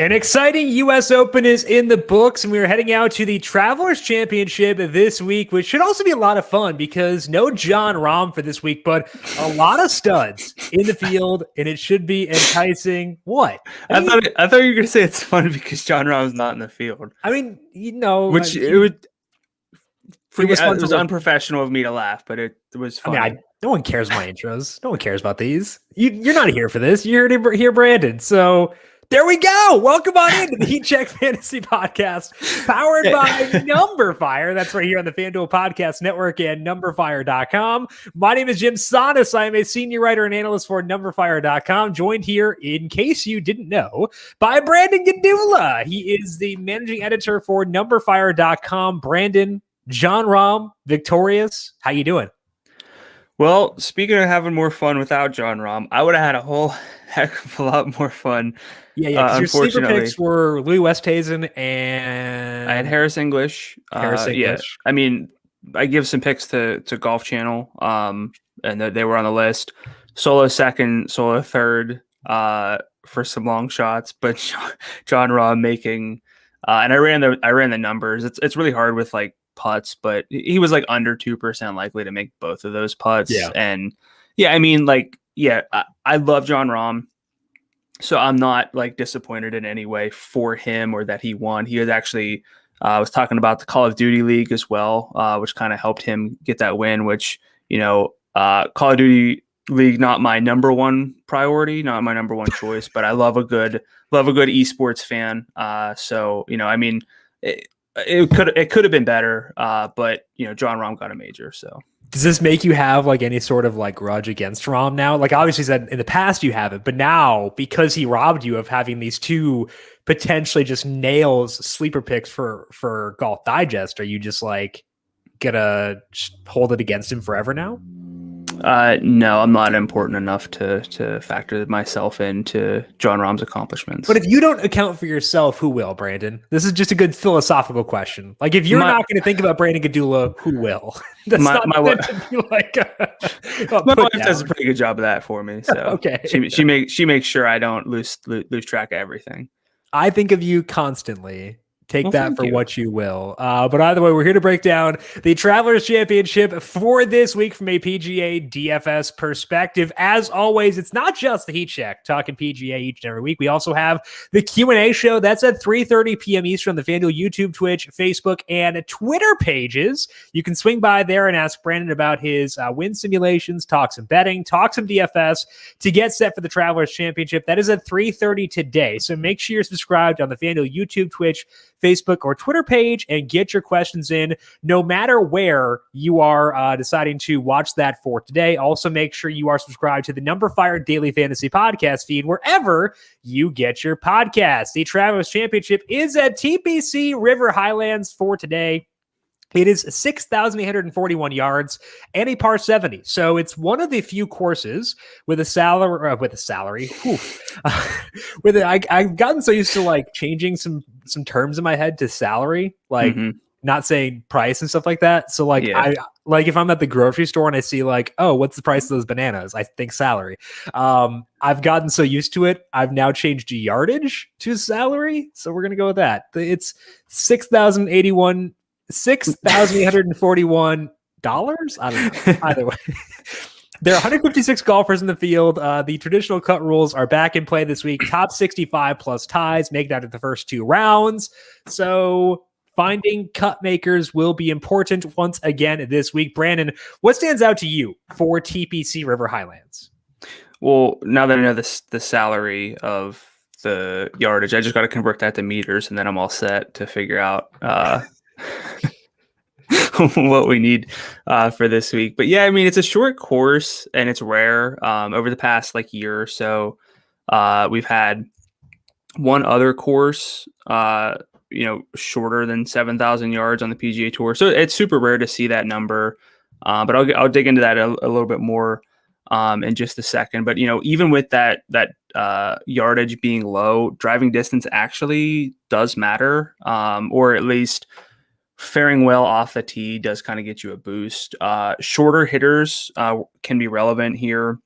An exciting U.S. Open is in the books, and we are heading out to the Travelers Championship this week, which should also be a lot of fun because no Jon Rahm for this week, but a lot of studs in the field, and it should be enticing. What? I thought you were going to say it's fun because Jon Rahm's not in the field. I mean, you know, which it was unprofessional of me to laugh, but it was funny. I mean, no one cares my intros. No one cares about these. You're not here for this. You're here to hear Brandon. So there we go. Welcome on into the Heat Check Fantasy Podcast, powered by numberFire. That's right here on the FanDuel Podcast Network and numberFire.com. My name is Jim Sonis. I am a senior writer and analyst for numberFire.com, joined here, in case you didn't know, by Brandon Gdula. He is the managing editor for numberFire.com. Brandon, Jon Rahm, victorious. How you doing? Well, speaking of having more fun without Jon Rahm, I would have had a whole heck of a lot more fun. Yeah. Your sleeper picks were Louis Westhuizen and I had Harris English. Yeah, I mean, I give some picks to Golf Channel, and they were on the list. Solo second, solo third, for some long shots, but Jon Rahm making, and I ran the numbers. It's really hard with like putts, but he was like under 2% likely to make both of those putts. Yeah. And I mean, like, I love Jon Rahm, so I'm not like disappointed in any way for him or that he won. He was actually was talking about the Call of Duty League as well, which kind of helped him get that win, which, Call of Duty League, not my number one priority, not my number one choice, but I love a good esports fan. So, I mean, it could have been better, but Jon Rahm got a major. So does this make you have like any sort of like grudge against Rahm now? Like obviously said in the past you haven't, but now because he robbed you of having these two potentially just nails sleeper picks for Golf Digest, are you just like gonna just hold it against him forever now? No, I'm not important enough to factor myself into Jon Rahm's accomplishments. But if you don't account for yourself, who will, Brandon? This is just a good philosophical question. Like if you're not going to think about Brandon Gdula, who will? That's my wife wife does a pretty good job of that for me. So okay, she makes sure I don't lose track of everything. I think of you constantly. Take that for what you will. But either way, we're here to break down the Travelers Championship for this week from a PGA DFS perspective. As always, it's not just the Heat Check talking PGA each and every week. We also have the Q&A show. That's at 3:30 p.m. Eastern on the FanDuel YouTube, Twitch, Facebook, and Twitter pages. You can swing by there and ask Brandon about his win simulations, talk some betting, talk some DFS to get set for the Travelers Championship. That is at 3:30 today. So make sure you're subscribed on the FanDuel YouTube, Twitch, Facebook, or Twitter page and get your questions in no matter where you are deciding to watch that for today. Also, make sure you are subscribed to the numberFire Daily Fantasy Podcast feed wherever you get your podcasts. The Travelers Championship is at TPC River Highlands for today. It is 6,841 yards and a par 70. So it's one of the few courses with a salary. I've gotten so used to like changing some terms in my head to salary, like not saying price and stuff like that. So like I like if I'm at the grocery store and I see like, oh, what's the price of those bananas? I think salary. I've gotten so used to it. I've now changed yardage to salary. So we're gonna go with that. It's $6,841. I don't know. Either way. There are 156 golfers in the field. The traditional cut rules are back in play this week. Top 65 plus ties make that at the first two rounds. So finding cut makers will be important once again this week. Brandon, what stands out to you for TPC River Highlands? Well, now that I know the salary of the yardage, I just got to convert that to meters, and then I'm all set to figure out what we need for this week. But yeah, I mean, it's a short course and it's rare. Over the past like year or so, we've had one other course, shorter than 7,000 yards on the PGA Tour. So it's super rare to see that number. But I'll dig into that a little bit more in just a second. But even with that yardage being low, driving distance actually does matter, or at least faring well off the tee does kind of get you a boost. Shorter hitters can be relevant here.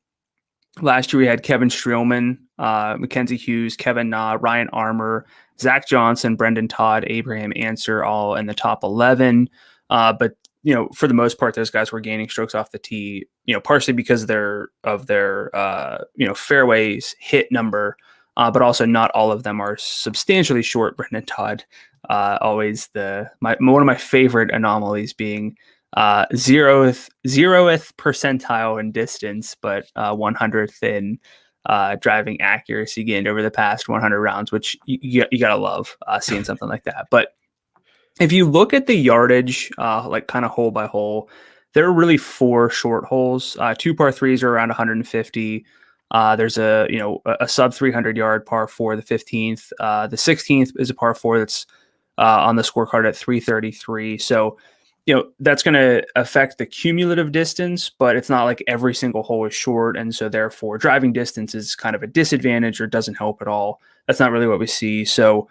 Last year we had Kevin Streelman Mackenzie Hughes, Kevin Na, Ryan Armour, Zach Johnson, Brendan Todd, Abraham Answer, all in the top 11. But for the most part, those guys were gaining strokes off the tee, partially because of their fairways hit number, but also not all of them are substantially short. Brendan Todd, always one of my favorite anomalies being zeroth percentile in distance, but 100th in driving accuracy gained over the past 100 rounds, which you gotta love seeing something like that. But if you look at the yardage, like kind of hole by hole, there are really 4 short holes. 2 par 3s are around 150. There's a sub 300 yard par 4, the 15th. The 16th is a par 4 that's on the scorecard at 333. So that's going to affect the cumulative distance, but it's not like every single hole is short. And so therefore driving distance is kind of a disadvantage or doesn't help at all. That's not really what we see. So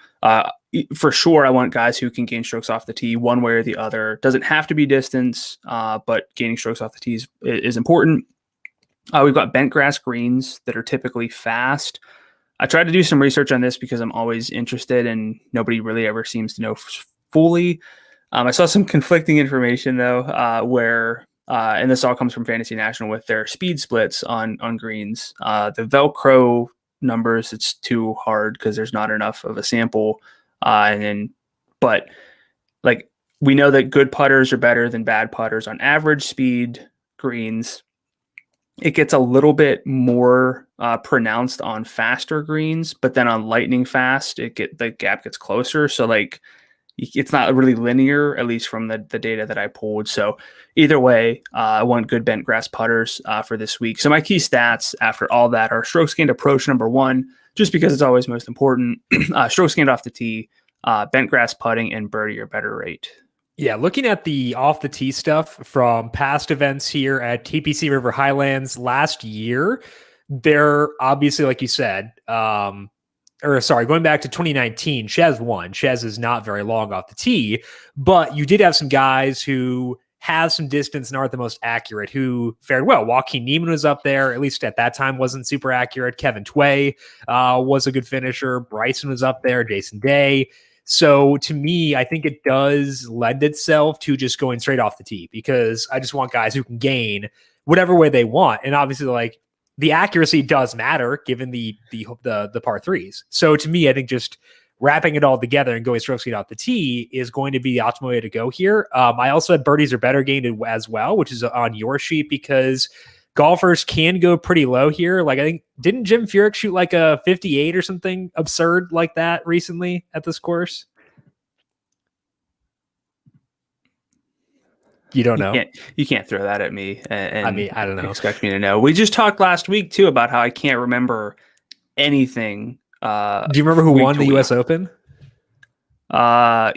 for sure, I want guys who can gain strokes off the tee one way or the other. Doesn't have to be distance, but gaining strokes off the tee is important. We've got bent grass greens that are typically fast. I tried to do some research on this because I'm always interested and nobody really ever seems to know fully. I saw some conflicting information though, where, and this all comes from Fantasy National with their speed splits on greens. The Velcro numbers, it's too hard because there's not enough of a sample. But like we know that good putters are better than bad putters on average speed greens. It gets a little bit more pronounced on faster greens, but then on lightning fast, the gap gets closer. So like, it's not really linear, at least from the data that I pulled. So either way, I want good bent grass putters for this week. So my key stats after all that are strokes gained approach number 1, just because it's always most important, strokes gained off the tee, bent grass putting, and birdie or better rate. Yeah, looking at the off the tee stuff from past events here at TPC River Highlands last year, they're obviously, like you said, going back to 2019, Shez won. Shez is not very long off the tee, but you did have some guys who have some distance and aren't the most accurate who fared well. Joaquin Niemann was up there, at least at that time, wasn't super accurate. Kevin Tway was a good finisher. Bryson was up there, Jason Day. So to me, I think it does lend itself to just going straight off the tee because I just want guys who can gain whatever way they want. And obviously, like, the accuracy does matter given the par 3s. So to me, I think just wrapping it all together and going strokes gained off the tee is going to be the optimal way to go here. I also had birdies or better gained as well, which is on your sheet because golfers can go pretty low here. Like I think, didn't Jim Furyk shoot like a 58 or something absurd like that recently at this course? You don't know. You can't throw that at me. And I mean, I don't know. Expect me to know. We just talked last week too about how I can't remember anything. Do you remember who won the U.S. Open? Not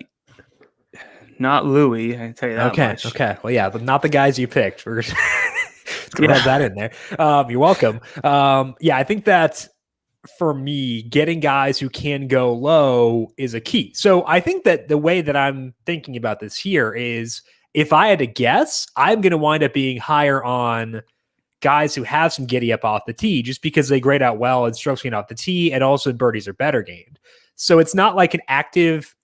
Louis. I can tell you that much. Okay. Well, yeah, but not the guys you picked. We're just gonna have that in there. You're welcome. I think that for me, getting guys who can go low is a key. So I think that the way that I'm thinking about this here is, if I had to guess, I'm going to wind up being higher on guys who have some giddy up off the tee just because they grade out well in strokes gained off the tee and also in birdies are better gained. So it's not like an active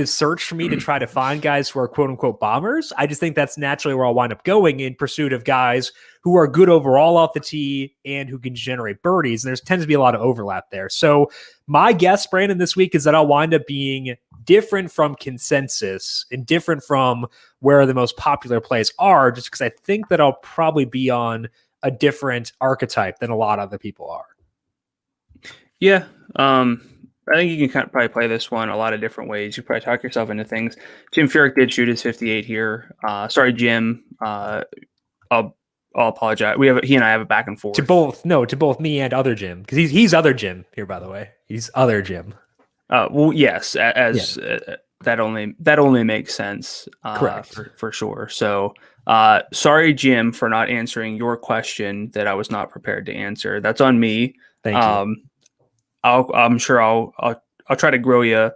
search for me to try to find guys who are quote unquote bombers. I just think that's naturally where I'll wind up going in pursuit of guys who are good overall off the tee and who can generate birdies. And there's tends to be a lot of overlap there. So my guess, Brandon, this week is that I'll wind up being different from consensus and different from where the most popular plays are, just because I think that I'll probably be on a different archetype than a lot of other people are. Yeah. I think you can probably play this one a lot of different ways. You probably talk yourself into things. Jim Furyk did shoot his 58 here. Sorry, Jim. I'll apologize. He and I have a back and forth. To both me and other Jim, because he's other Jim here, by the way. He's other Jim. Well, yes, that only makes sense. Correct. For sure. So, sorry, Jim, for not answering your question that I was not prepared to answer. That's on me. Thank you. I'm sure I'll try to grow you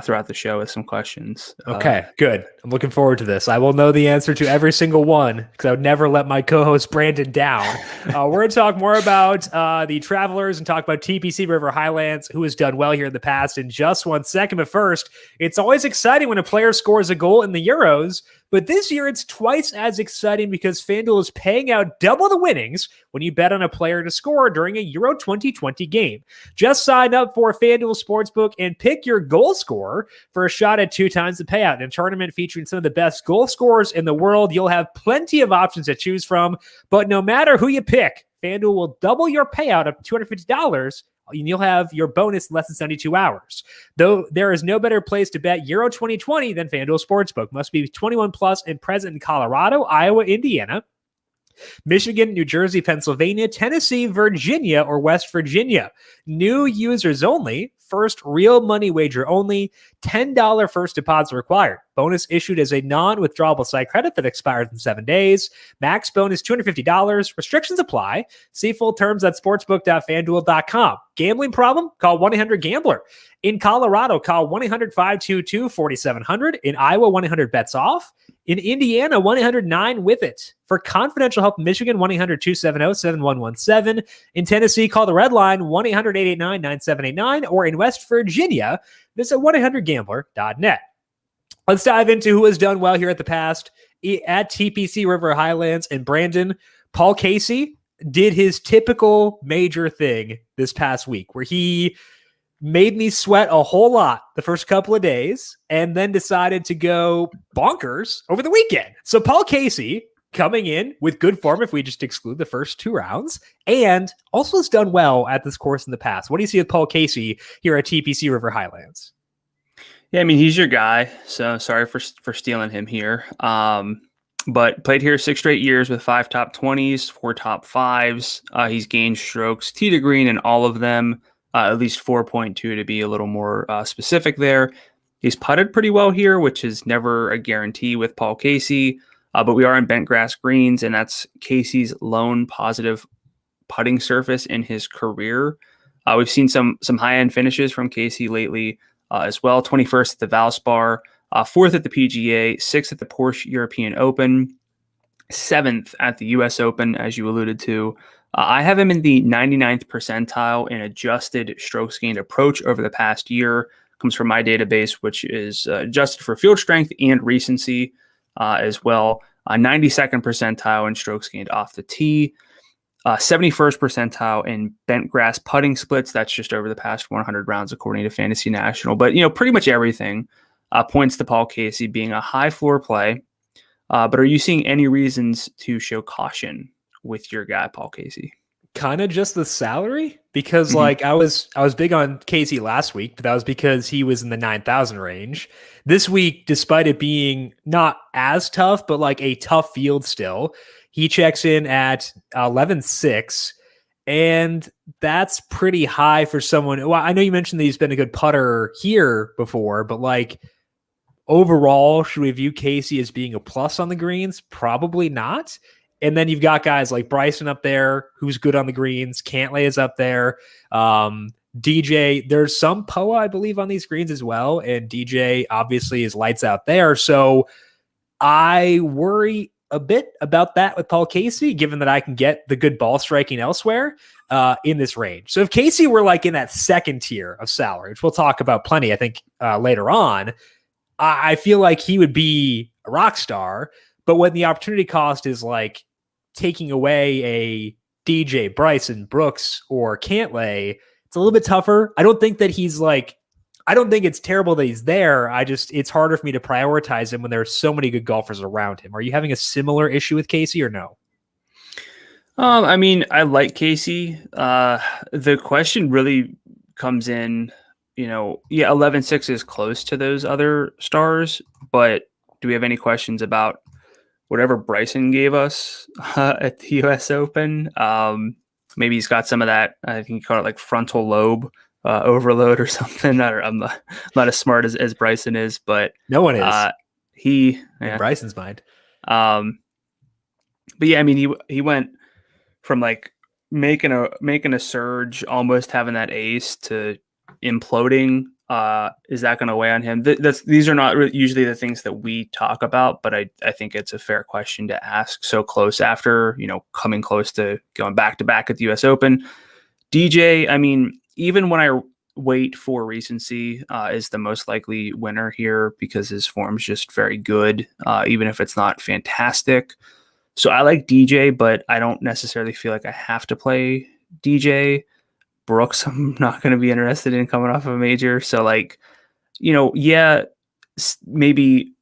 throughout the show with some questions. Okay, good. I'm looking forward to this. I will know the answer to every single one because I would never let my co-host Brandon down. We're going to talk more about the Travelers and talk about TPC River Highlands, who has done well here in the past, in just 1 second. But first, it's always exciting when a player scores a goal in the Euros. But this year, it's twice as exciting because FanDuel is paying out double the winnings when you bet on a player to score during a Euro 2020 game. Just sign up for FanDuel Sportsbook and pick your goal scorer for a shot at 2 times the payout. In a tournament featuring some of the best goal scorers in the world, you'll have plenty of options to choose from. But no matter who you pick, FanDuel will double your payout up to $250. And you'll have your bonus in less than 72 hours. Though there is no better place to bet Euro 2020 than FanDuel Sportsbook. Must be 21 plus and present in Colorado, Iowa, Indiana, Michigan, New Jersey, Pennsylvania, Tennessee, Virginia, or West Virginia. New users only. First real money wager only. $10 first deposit required. Bonus issued as a non-withdrawable site credit that expires in 7 days. Max bonus $250. Restrictions apply. See full terms at sportsbook.fanduel.com. Gambling problem? Call 1-800-GAMBLER. In Colorado, call 1-800-522-4700. In Iowa, 1-800-BETS-OFF. In Indiana, 1-800-9-WITH-IT. For confidential help in Michigan, 1-800-270-7117. In Tennessee, call the Red Line, 1-800-889-9789. Or in West Virginia, visit 1-800-GAMBLER.net. Let's dive into who has done well here at the past at TPC River Highlands. And Brandon, Paul Casey did his typical major thing this past week where he made me sweat a whole lot the first couple of days and then decided to go bonkers over the weekend. So Paul Casey coming in with good form if we just exclude the first 2 rounds, and also has done well at this course in the past. What do you see with Paul Casey here at TPC River Highlands? Yeah, I mean, he's your guy, so sorry for stealing him here. But played here 6 straight years with 5 top 20s, 4 top 5s. He's gained strokes tee to green in all of them. At least 4.2 to be a little more specific there. He's putted pretty well here, which is never a guarantee with Paul Casey. But we are in bent grass greens, and that's Casey's lone positive putting surface in his career. We've seen some high-end finishes from Casey lately as well. 21st at the Valspar, 4th at the PGA, 6th at the Porsche European Open, 7th at the US Open, as you alluded to. I have him in the 99th percentile in adjusted strokes gained approach over the past year. Comes from my database, which is adjusted for field strength and recency as well. 92nd percentile in strokes gained off the tee. 71st percentile in bent grass putting splits. That's just over the past 100 rounds, according to Fantasy National. But, pretty much everything points to Paul Casey being a high floor play. But are you seeing any reasons to show caution with your guy, Paul Casey? Kind of just the salary, because I was big on Casey last week, but that was because he was in the 9,000 range. This week, despite it being not as tough, but like a tough field still, he checks in at 11.6, and that's pretty high for someone. Well, I know you mentioned that he's been a good putter here before, but like overall, should we view Casey as being a plus on the greens? Probably not. And then you've got guys like Bryson up there, who's good on the greens. Cantley is up there. DJ, there's some POA, I believe, on these greens as well. And DJ obviously is lights out there. So I worry a bit about that with Paul Casey, given that I can get the good ball striking elsewhere in this range. So if Casey were like in that second tier of salary, which we'll talk about plenty, I think, later on, I feel like he would be a rock star. But when the opportunity cost is like taking away a DJ, Bryson, Brooks, or Cantley, it's a little bit tougher. I don't think that he's like, I don't think it's terrible that he's there. It's harder for me to prioritize him when there are so many good golfers around him. Are you having a similar issue with Casey or no? I mean, I like Casey. The question really comes in, 11.6 is close to those other stars, but do we have any questions about whatever Bryson gave us at the US Open? Maybe he's got some of that. I think he called it like frontal lobe overload or something. I'm not as smart as Bryson is, but no one is. In Bryson's mind. But yeah, I mean, he went from like making a surge, almost having that ace, to imploding Is that going to weigh on him? These are not usually the things that we talk about, but I think it's a fair question to ask so close after, coming close to going back to back at the US Open. DJ, I mean, even when I wait for recency, is the most likely winner here because his form's just very good, even if it's not fantastic. So I like DJ, but I don't necessarily feel like I have to play DJ. Brooks, I'm not going to be interested in coming off of a major. So maybe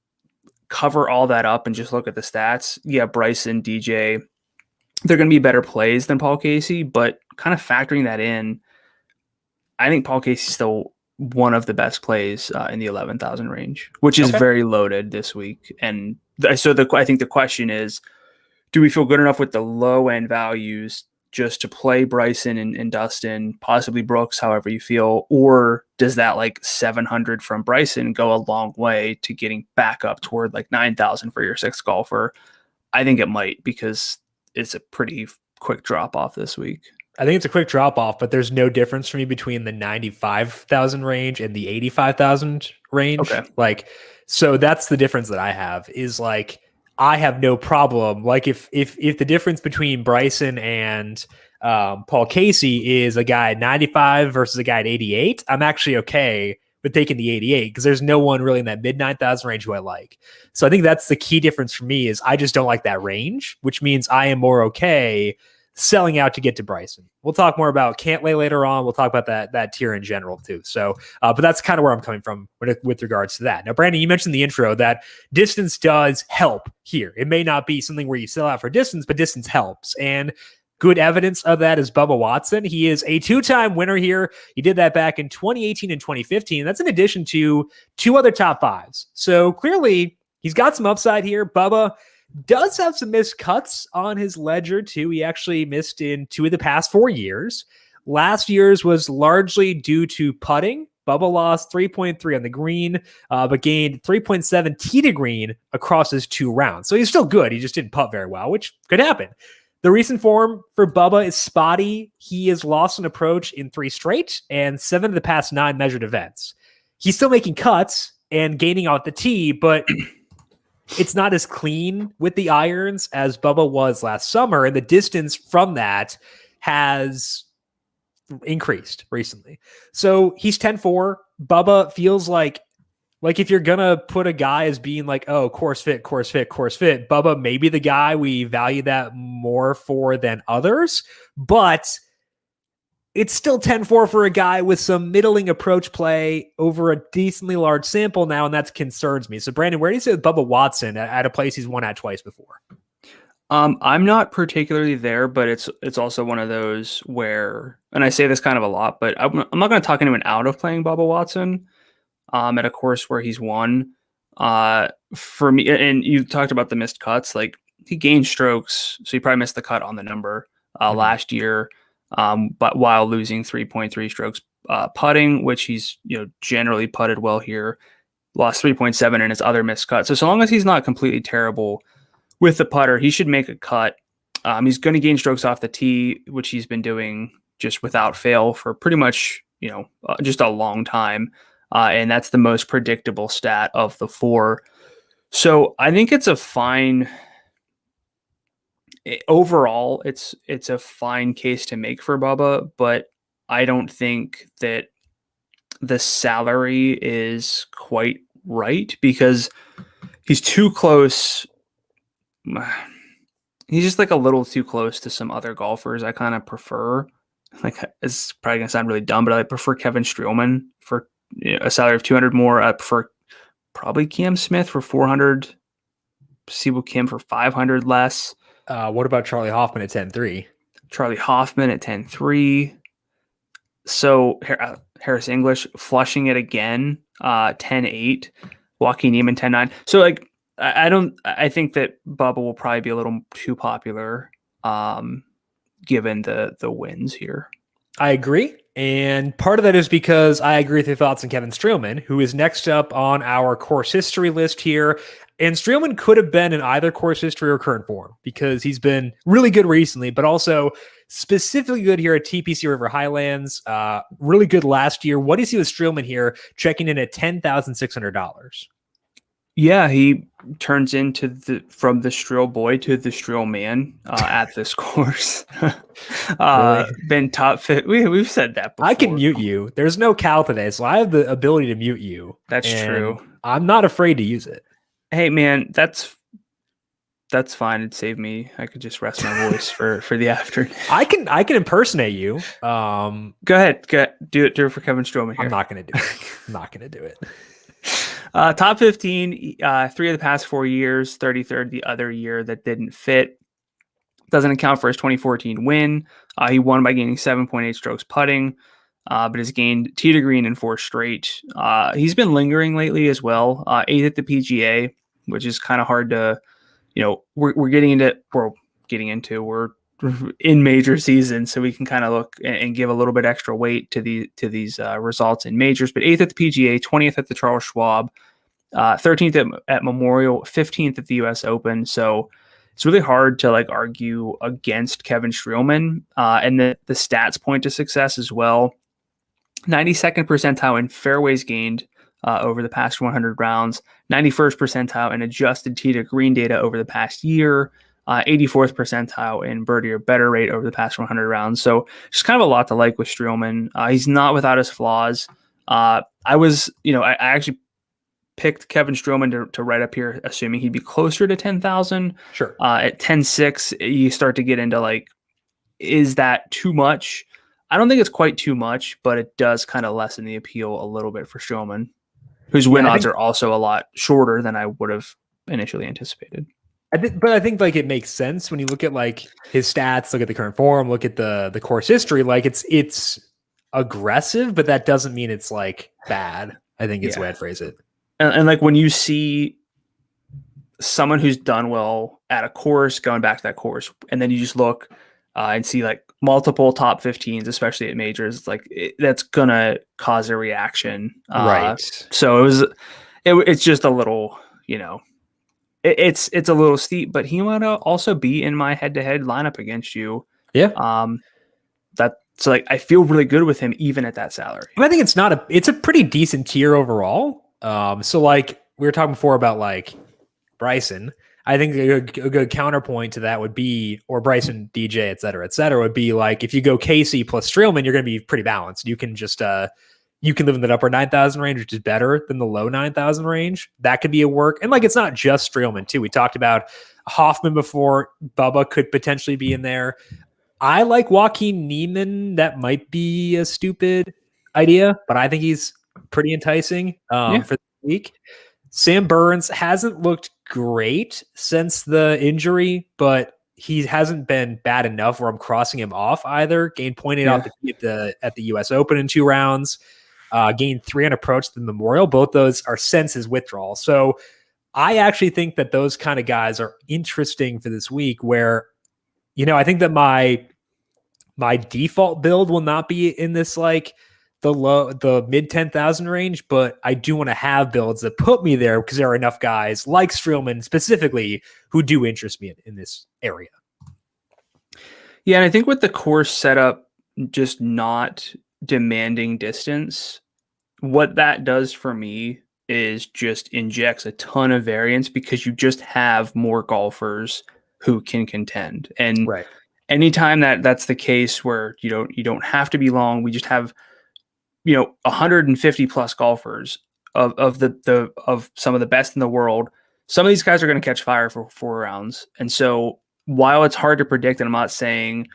cover all that up and just look at the stats. Yeah, Bryson, DJ, they're going to be better plays than Paul Casey, but kind of factoring that in, I think Paul Casey's still one of the best plays in the 11,000 range, which is very loaded this week. And so I think the question is, do we feel good enough with the low end values just to play Bryson and Dustin, possibly Brooks, however you feel, or does that 700 from Bryson go a long way to getting back up toward 9,000 for your sixth golfer? I think it might, because it's a pretty quick drop off this week. I think it's a quick drop off, but there's no difference for me between the 95,000 range and the 85,000 range. Okay. So that's the difference that I have is I have no problem. If the difference between Bryson and Paul Casey is a guy at 95 versus a guy at 88, I'm actually okay with taking the 88 because there's no one really in that mid 9,000 range who I like. So I think that's the key difference for me is I just don't like that range, which means I am more okay selling out to get to Bryson. We'll talk more about Cantley later on. We'll talk about that tier in general too. So, but that's kind of where I'm coming from with regards to that. Now, Brandon, you mentioned in the intro that distance does help here. It may not be something where you sell out for distance, but distance helps. And good evidence of that is Bubba Watson. He is a two-time winner here. He did that back in 2018 and 2015. That's in addition to two other top fives. So clearly he's got some upside here. Bubba does have some missed cuts on his ledger too. He actually missed in 2 of the past 4 years. Last year's was largely due to putting. Bubba lost 3.3 on the green, but gained 3.7 tee to green across his 2 rounds. So he's still good. He just didn't putt very well, which could happen. The recent form for Bubba is spotty. He has lost an approach in 3 straight and 7 of the past 9 measured events. He's still making cuts and gaining out the tee, but it's not as clean with the irons as Bubba was last summer, and the distance from that has increased recently. So he's 10-4. Bubba feels like if you're going to put a guy as being course fit, Bubba may be the guy we value that more for than others, but it's still 10-4 for a guy with some middling approach play over a decently large sample now, and that concerns me. So, Brandon, where do you say with Bubba Watson at a place he's won at twice before? I'm not particularly there, but it's also one of those where, and I say this kind of a lot, but I'm not going to talk anyone out of playing Bubba Watson at a course where he's won. For me, and you talked about the missed cuts, he gained strokes, so he probably missed the cut on the number last year. But while losing 3.3 strokes putting, which he's generally putted well here, lost 3.7 in his other missed cut. So long as he's not completely terrible with the putter, he should make a cut. He's going to gain strokes off the tee, which he's been doing just without fail for pretty much just a long time, and that's the most predictable stat of the 4. So I think it's a fine. Overall, it's a fine case to make for Bubba, but I don't think that the salary is quite right because he's too close. He's just a little too close to some other golfers I kind of prefer. It's probably going to sound really dumb, but I prefer Kevin Streelman for a salary of 200 more. I prefer probably Cam Smith for 400, Siwoo Kim for 500 less. What about Charlie Hoffman at 10-3? Charlie Hoffman at 10-3. So Harris English flushing it again, 10-8. Joaquin Niemann 10-9. So I think that Bubba will probably be a little too popular, given the wins here. I agree. And part of that is because I agree with your thoughts on Kevin Streelman, who is next up on our course history list here. And Streelman could have been in either course history or current form because he's been really good recently, but also specifically good here at TPC River Highlands. Really good last year. What do you see with Streelman here, checking in at $10,600? Yeah, he turns into from the Streel boy to the Streel man at this course. Really? Been top fit. We've said that before. I can mute you. There's no Cal today, so I have the ability to mute you. That's true. I'm not afraid to use it. Hey man, that's fine. It'd save me. I could just rest my voice for the afternoon. I can impersonate you. Go ahead. Do it for Kevin Streelman here. I'm not gonna do it. I'm not gonna do it. Top 15, 3 of the past 4 years, 33rd the other year that didn't fit. Doesn't account for his 2014 win. He won by gaining 7.8 strokes putting, but has gained tee to green in 4 straight. He's been lingering lately as well. 8th at the PGA, which is kind of hard to, we're in major season, so we can kind of look and give a little bit extra weight to these results in majors. But 8th at the PGA, 20th at the Charles Schwab, 13th at Memorial, 15th at the US Open. So it's really hard to argue against Kevin Streelman, and the stats point to success as well. 92nd percentile in fairways gained over the past 100 rounds, 91st percentile in adjusted tee to green data over the past year, 84th percentile in birdie or better rate over the past 100 rounds. So just kind of a lot to like with Streelman. He's not without his flaws. I actually picked Kevin Streelman to write up here, assuming he'd be closer to 10,000. Sure. At 10.6, you start to get into is that too much? I don't think it's quite too much, but it does kind of lessen the appeal a little bit for Streelman, whose win odds are also a lot shorter than I would have initially anticipated. But I think it makes sense when you look at his stats, look at the current form, look at the course history. It's aggressive, but that doesn't mean it's bad. I think it's the way I'd phrase it. And when you see someone who's done well at a course, going back to that course, and then you just look and see multiple top 15s, especially at majors, that's gonna cause a reaction, right? So it's just a little, it's a little steep, but he might also be in my head-to-head lineup against you. Yeah. I feel really good with him even at that salary. I think it's a pretty decent tier overall. So we were talking before about Bryson. I think a good counterpoint to that would be, or Bryson, DJ, et cetera, would be if you go Casey plus Streelman, you're going to be pretty balanced. You can just, you can live in that upper 9,000 range, which is better than the low 9,000 range. That could be a work. And it's not just Streelman too. We talked about Hoffman before. Bubba could potentially be in there. I like Joaquin Niemann. That might be a stupid idea, but I think he's pretty enticing for the week. Sam Burns hasn't looked great since the injury, but he hasn't been bad enough where I'm crossing him off either. Gained 0.8 off at the US Open in 2 rounds. Gained 3 on approach to the Memorial. Both those are since his withdrawal. So I actually think that those kind of guys are interesting for this week where, I think that my default build will not be in this the mid 10,000 range, but I do want to have builds that put me there because there are enough guys like Streelman specifically who do interest me in this area. Yeah, and I think with the course setup just not demanding distance, what that does for me is just injects a ton of variance because you just have more golfers who can contend. And anytime that's the case where you don't have to be long, we just have 150 plus golfers of some of the best in the world. Some of these guys are going to catch fire for 4 rounds. And so while it's hard to predict, and I'm not saying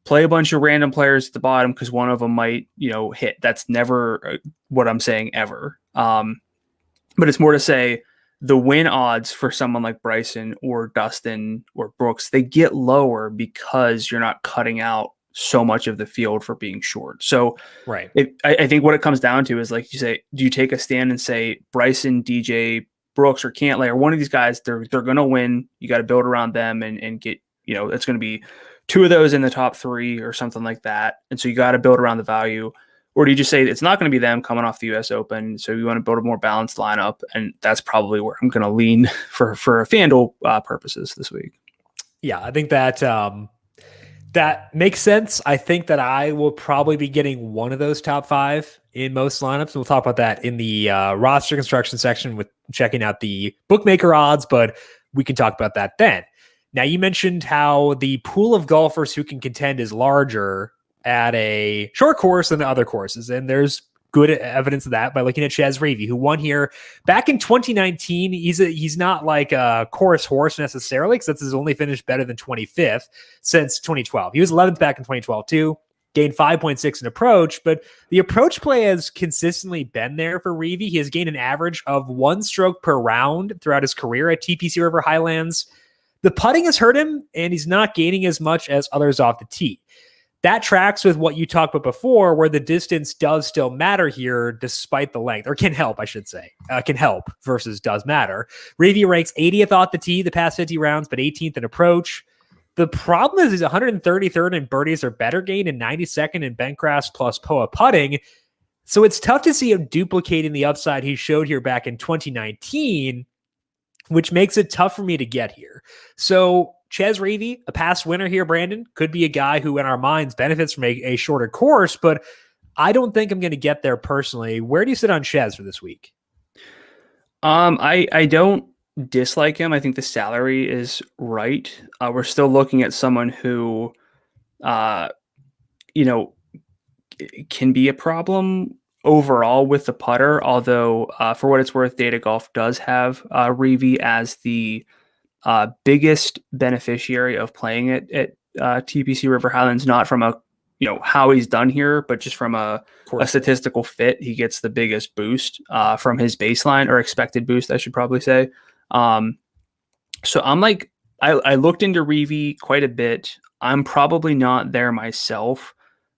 play a bunch of random players at the bottom because one of them might, hit. That's never what I'm saying ever. But it's more to say the win odds for someone like Bryson or Dustin or Brooks, they get lower because you're not cutting out so much of the field for being short. So I think what it comes down to is you say, do you take a stand and say Bryson, DJ, Brooks, or Cantley, or one of these guys, they're going to win. You got to build around them and get, it's going to be 2 of those in the top 3 or something like that. And so you got to build around the value. Or do you just say it's not going to be them coming off the US Open, so you want to build a more balanced lineup? And that's probably where I'm going to lean for FanDuel purposes this week. Yeah, I think that That makes sense. I think that I will probably be getting one of those top 5 in most lineups. We'll talk about that in the roster construction section with checking out the bookmaker odds, but we can talk about that then. Now, you mentioned how the pool of golfers who can contend is larger at a short course than the other courses, and there's good evidence of that by looking at Chez Reavie, who won here back in 2019. He's not like a course horse necessarily, because that's his only finish better than 25th since 2012. He was 11th back in 2012 too, gained 5.6 in approach, but the approach play has consistently been there for Reavie. He has gained an average of 1 stroke per round throughout his career at TPC River Highlands. The putting has hurt him, and he's not gaining as much as others off the tee. That tracks with what you talked about before, where the distance does still matter here, despite the length, or can help, I should say. Can help versus does matter. Reavie ranks 80th off the tee the past 50 rounds, but 18th in approach. The problem is he's 133rd in birdies or better gain and 92nd in bentgrass plus POA putting. So it's tough to see him duplicating the upside he showed here back in 2019, which makes it tough for me to get here. So Chez Reavie, a past winner here, Brandon, could be a guy who in our minds benefits from a shorter course, but I don't think I'm going to get there personally. Where do you sit on Chez for this week? I don't dislike him. I think the salary is right. We're still looking at someone who, can be a problem overall with the putter, although for what it's worth, Data Golf does have Reavie as the biggest beneficiary of playing it at TPC River Highlands, not from how he's done here, but just from a statistical fit. He gets the biggest boost from his baseline, or expected boost, I should probably say. So I'm like, I looked into Reavie quite a bit. I'm probably not there myself,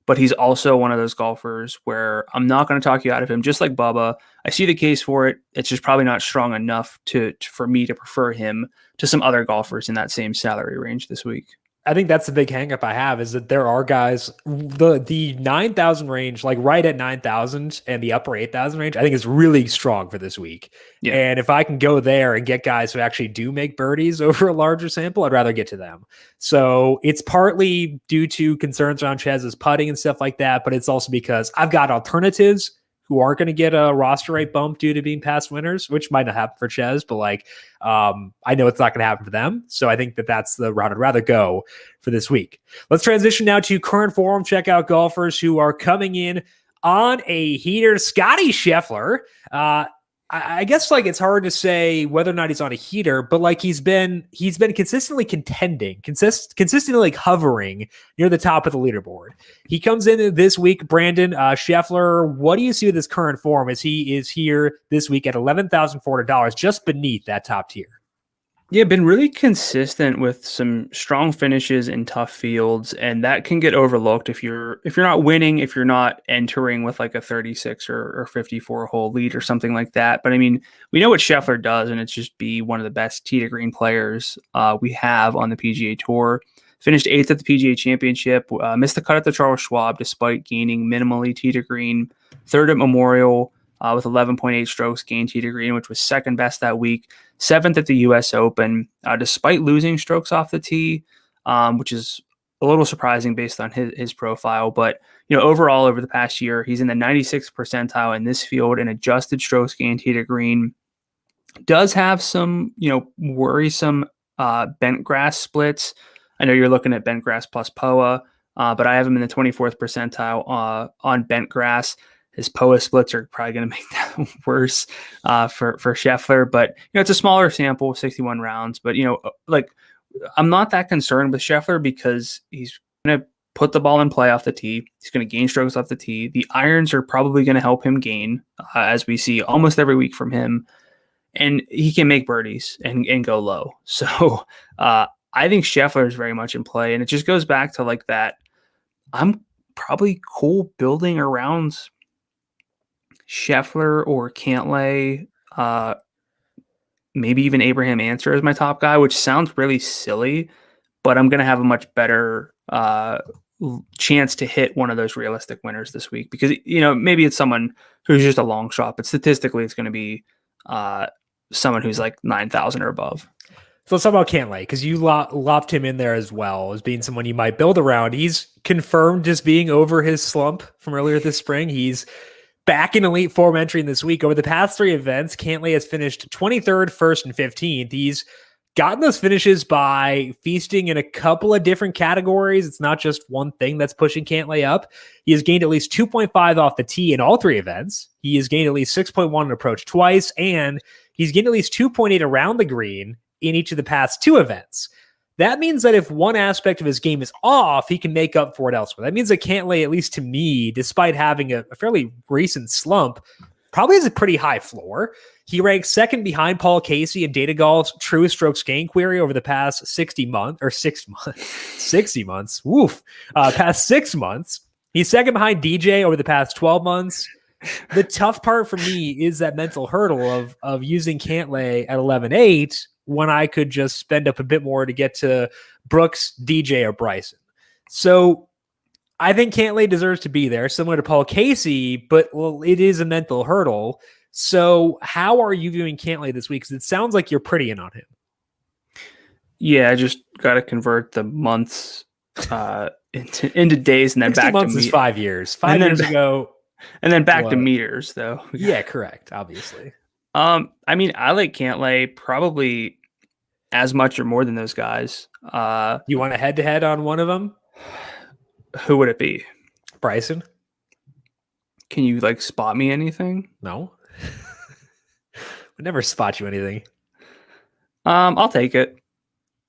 but he's also one of those golfers where I'm not going to talk you out of him. Just like Bubba, I see the case for it. It's just probably not strong enough for me to prefer him to some other golfers in that same salary range this week. I think that's the big hangup I have, is that there are guys, the 9,000 range, like right at 9,000 and the upper 8,000 range, I think is really strong for this week. Yeah. And if I can go there and get guys who actually do make birdies over a larger sample, I'd rather get to them. So it's partly due to concerns around Chez's putting and stuff like that, but it's also because I've got alternatives who aren't going to get a roster rate bump due to being past winners, which might not happen for Chez, but I know it's not going to happen for them. So I think that that's the route I'd rather go for this week. Let's transition now to current form. Check out golfers who are coming in on a heater. Scotty Sheffler, I guess it's hard to say whether or not he's on a heater, but he's been consistently contending, consistently hovering near the top of the leaderboard. He comes in this week, Brandon Sheffler. What do you see with his current form as he is here this week at $11,400, just beneath that top tier? Yeah, been really consistent with some strong finishes in tough fields, and that can get overlooked if you're not winning, if you're not entering with a 36 or 54 hole lead or something like that. But I mean, we know what Sheffler does, and it's just be one of the best tee to green players we have on the PGA Tour. Finished 8th at the PGA Championship, missed the cut at the Charles Schwab despite gaining minimally tee to green. 3rd at Memorial with 11.8 strokes gained tee to green, which was 2nd best that week. 7th at the US Open, despite losing strokes off the tee, which is a little surprising based on his profile. But overall over the past year, he's in the 96th percentile in this field in adjusted strokes gained tee to green. Does have some worrisome bent grass splits. I know you're looking at bent grass plus POA, but I have him in the 24th percentile on bent grass. His POA splits are probably going to make that worse for Sheffler, but it's a smaller sample, 61 rounds. But I'm not that concerned with Sheffler because he's going to put the ball in play off the tee. He's going to gain strokes off the tee. The irons are probably going to help him gain, as we see almost every week from him, and he can make birdies and go low. So I think Sheffler is very much in play, and it just goes back to that. I'm probably cool building around Sheffler or Cantley, maybe even Abraham Answer as my top guy, which sounds really silly, but I'm going to have a much better chance to hit one of those realistic winners this week because, maybe it's someone who's just a long shot, but statistically it's going to be someone who's 9,000 or above. So let's talk about Cantley, because you lopped him in there as well as being someone you might build around. He's confirmed as being over his slump from earlier this spring. He's back in elite form entering this week. Over the past 3 events, Cantley has finished 23rd, 1st, and 15th. He's gotten those finishes by feasting in a couple of different categories. It's not just one thing that's pushing Cantley up. He has gained at least 2.5 off the tee in all 3 events. He has gained at least 6.1 in approach twice, and he's gained at least 2.8 around the green in each of the past 2 events. That means that if one aspect of his game is off, he can make up for it elsewhere. That means that Cantley, at least to me, despite having a fairly recent slump, probably has a pretty high floor. He ranks second behind Paul Casey in Data Golf's True Strokes Gain Query over the past 60 months. Woof. Past 6 months. He's second behind DJ over the past 12 months. The tough part for me is that mental hurdle of using Cantley at 11.8 when I could just spend up a bit more to get to Brooks, DJ, or Bryson. So I think Cantley deserves to be there, similar to Paul Casey, but it is a mental hurdle. So how are you viewing Cantley this week? Because it sounds like you're pretty in on him. Yeah, I just got to convert the months into days and then back months to is 5 years. 5 years ago. And then back to meters, though. Yeah, correct, obviously. I mean, I like Cantley probably as much or more than those guys. You want a head-to-head on one of them? Who would it be? Bryson. Can you spot me anything? No. Would never spot you anything. I'll take it.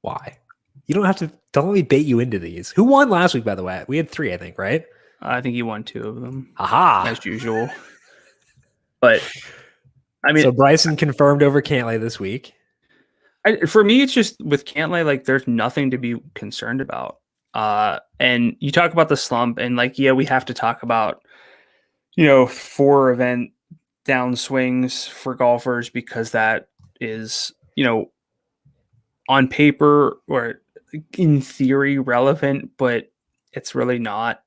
Why? You don't have to. Don't let me bait you into these. Who won last week, by the way? We had 3, I think, right? I think he won 2 of them. Aha. As usual. But I mean, so Bryson confirmed over Cantley this week. For me, it's just with Cantley, there's nothing to be concerned about. And you talk about the slump, and we have to talk about 4 event downswings for golfers, because that is on paper or in theory relevant, but it's really not.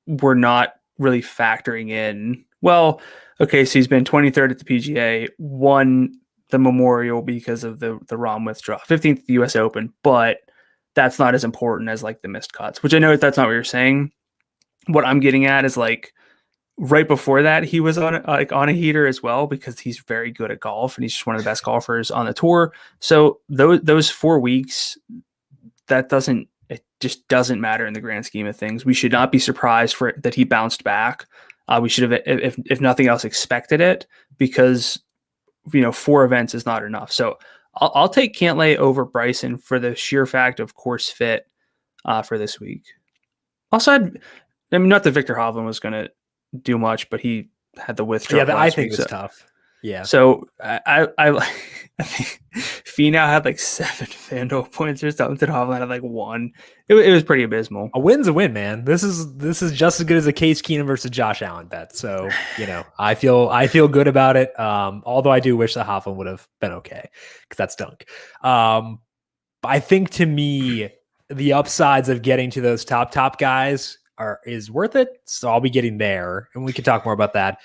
We're not really factoring in. Well, okay, so he's been 23rd at the PGA, won the Memorial because of the ROM withdrawal, 15th the US Open, but that's not as important as the missed cuts, which I know that's not what you're saying. What I'm getting at is right before that, he was on a heater as well, because he's very good at golf and he's just one of the best golfers on the tour. So those 4 weeks, it just doesn't matter in the grand scheme of things. We should not be surprised that he bounced back. We should have, if nothing else, expected it, because 4 events is not enough. So I'll take Cantley over Bryson for the sheer fact of course fit for this week. Also, not that Victor Hovland was going to do much, but he had the withdrawal. Yeah, I think it was tough. Yeah. So I think Finau had 7 FanDuel points or something. Hovland had 1. It was pretty abysmal. A win's a win, man. This is just as good as a Case Keenum versus Josh Allen bet. So I feel good about it. Although I do wish that Hoffman would have been okay, because that stunk. I think to me the upsides of getting to those top guys is worth it. So I'll be getting there, and we can talk more about that.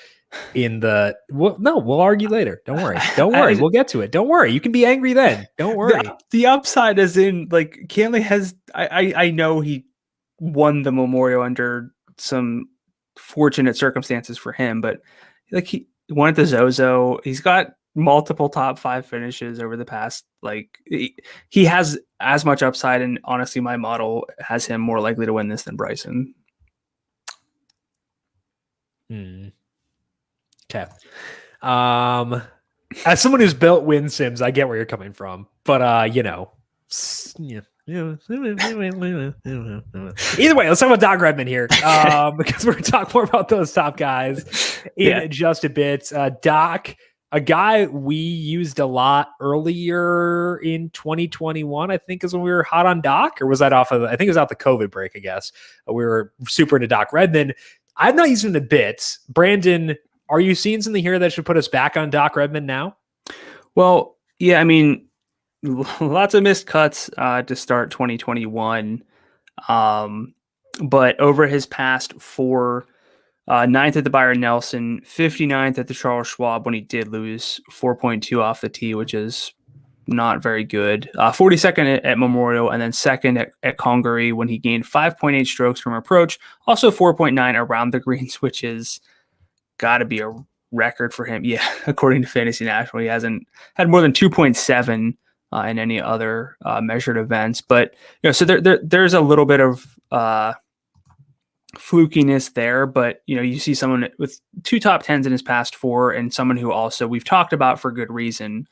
We'll argue later. Don't worry. We'll get to it. Don't worry. You can be angry then. Don't worry. The upside is in Cantley has, I know he won the Memorial under some fortunate circumstances for him, but he won at the Zozo. He's got multiple top 5 finishes over the past, he has as much upside, and honestly, my model has him more likely to win this than Bryson. Okay. As someone who's built win sims, I get where you're coming from, but either way, let's talk about Doc Redman here, because we're going to talk more about those top guys in just a bit. Doc, a guy we used a lot earlier in 2021, I think, is when we were hot on Doc, or was that I think it was out the COVID break, I guess. We were super into Doc Redman. I've not used him in a bit. Brandon, are you seeing something here that should put us back on Doc Redman now? Well, yeah, I mean, lots of missed cuts to start 2021. But over his past 4, 9th at the Byron Nelson, 59th at the Charles Schwab when he did lose 4.2 off the tee, which is not very good. 42nd at Memorial, and then second at Congaree when he gained 5.8 strokes from approach. Also 4.9 around the greens, which is got to be a record for him. Yeah, according to Fantasy National, he hasn't had more than 2.7 in any other measured events. But so there's a little bit of flukiness there. But you see someone with 2 top 10s in his past 4, and someone who also we've talked about for good reason.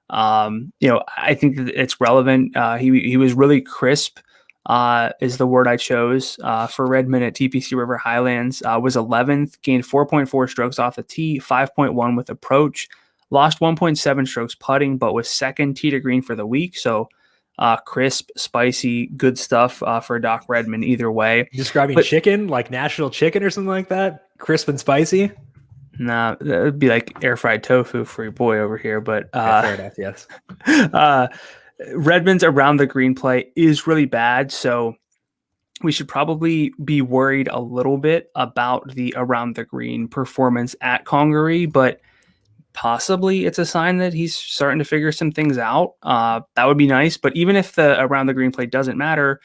I think that it's relevant. He was really crisp, is the word I chose, for Redmond at TPC River Highlands. Was 11th, gained 4.4 strokes off the tee, 5.1 with approach, lost 1.7 strokes putting, but was second tee to green for the week. So crisp, spicy, good stuff for Doc Redmond either way. Describing chicken, like Nashville chicken or something like that? Crisp and spicy? Nah, that would be like air fried tofu for your boy over here. But fair enough, yes. Redmond's around the green play is really bad, so we should probably be worried a little bit about the around the green performance at Congaree, but possibly it's a sign that he's starting to figure some things out. That would be nice, but even if the around the green play doesn't matter,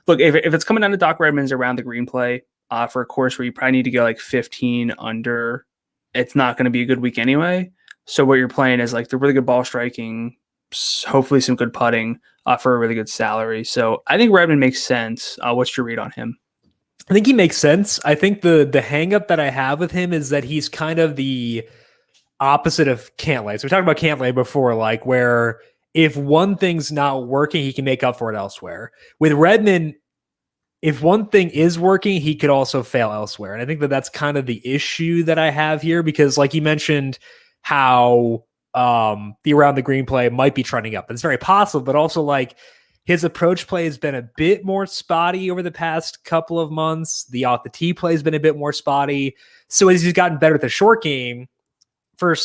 look, if it's coming down to Doc Redmond's around the green play for a course where you probably need to go like 15 under, it's not going to be a good week anyway. So what you're playing is like the really good ball striking, hopefully some good putting for a really good salary. So I think Redmond makes sense. What's your read on him? I think he makes sense. I think the hang up that I have with him is that he's kind of the opposite of Cantley. So we talked about Cantley before, like where if one thing's not working, he can make up for it elsewhere. With Redmond, if one thing is working, he could also fail elsewhere. And I think that that's kind of the issue that I have here, because like you mentioned how the around the green play might be trending up. It's very possible, but also like his approach play has been a bit more spotty over the past couple of months. The off the tee play has been a bit more spotty. So as he's gotten better at the short game, for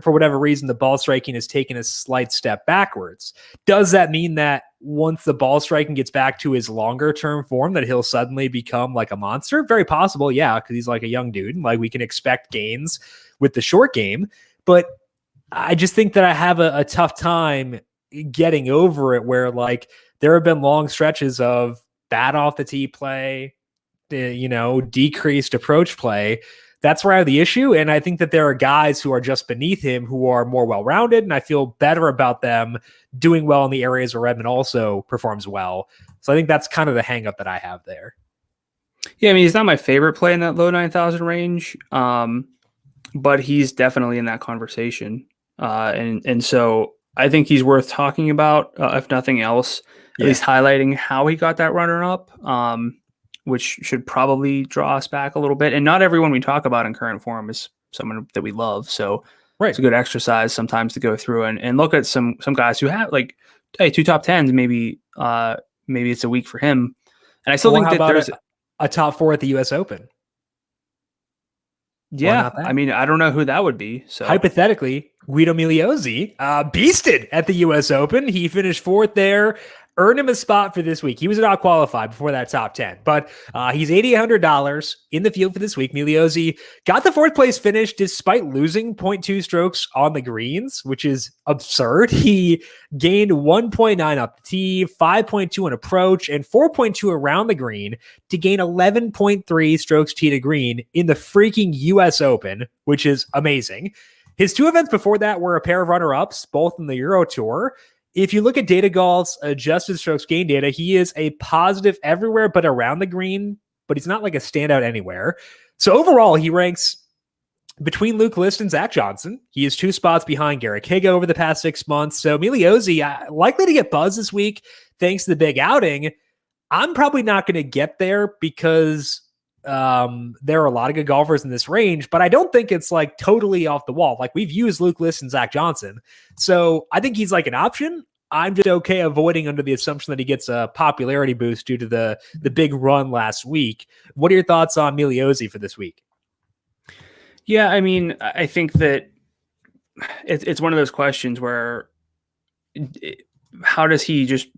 whatever reason, the ball striking has taken a slight step backwards. Does that mean that once the ball striking gets back to his longer term form, that he'll suddenly become like a monster? Very possible. Yeah. Cause he's like a young dude. Like we can expect gains with the short game, but I just think that I have a tough time getting over it, where like there have been long stretches of bad off the tee play, decreased approach play. That's where I have the issue. And I think that there are guys who are just beneath him who are more well-rounded, and I feel better about them doing well in the areas where Redmond also performs well. So I think that's kind of the hang up that I have there. Yeah, I mean, he's not my favorite play in that low 9,000 range, but he's definitely in that conversation. And so I think he's worth talking about, if nothing else, at least highlighting how he got that runner-up, which should probably draw us back a little bit. And not everyone we talk about in current form is someone that we love. So it's a good exercise sometimes to go through and look at some guys who have like, hey, 2 top 10s, maybe it's a week for him. And I still think that there's a top 4 at the US Open. Yeah. I mean, I don't know who that would be. So hypothetically, Guido Migliozzi beasted at the US Open. He finished 4th there. Earned him a spot for this week. He was not qualified before that top 10, but he's $8,800 in the field for this week. Migliozzi got the 4th place finish despite losing 0.2 strokes on the greens, which is absurd. He gained 1.9 off the tee, 5.2 on approach, and 4.2 around the green to gain 11.3 strokes tee to green in the freaking US Open, which is amazing. His 2 events before that were a pair of runner-ups, both in the Euro Tour. If you look at Data Golf's adjusted strokes gain data, he is a positive everywhere but around the green, but he's not like a standout anywhere. So overall, he ranks between Luke List and Zach Johnson. He is 2 spots behind Garrick Higa over the past 6 months. So Migliozzi, likely to get buzz this week thanks to the big outing. I'm probably not going to get there because there are a lot of good golfers in this range, but I don't think it's like totally off the wall. Like we've used Luke List and Zach Johnson. So I think he's like an option. I'm just okay avoiding under the assumption that he gets a popularity boost due to the big run last week. What are your thoughts on Migliozzi for this week? Yeah, I mean, I think that it's one of those questions where how does he just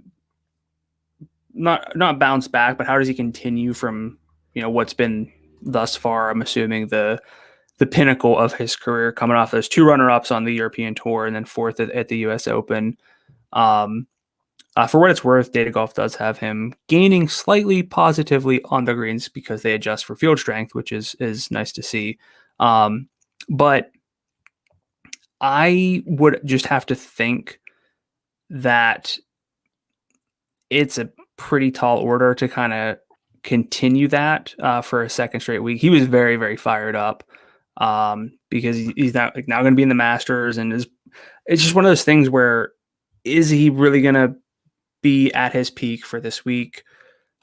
not bounce back, but how does he continue from what's been thus far, I'm assuming the pinnacle of his career, coming off those 2 runner-ups on the European Tour and then 4th at the US Open. For what it's worth, Data Golf does have him gaining slightly positively on the greens because they adjust for field strength, which is nice to see. But I would just have to think that it's a pretty tall order to kind of continue that for a second straight week. He was very, very fired up because he's now going to be in the Masters, and it's just one of those things where, is he really going to be at his peak for this week?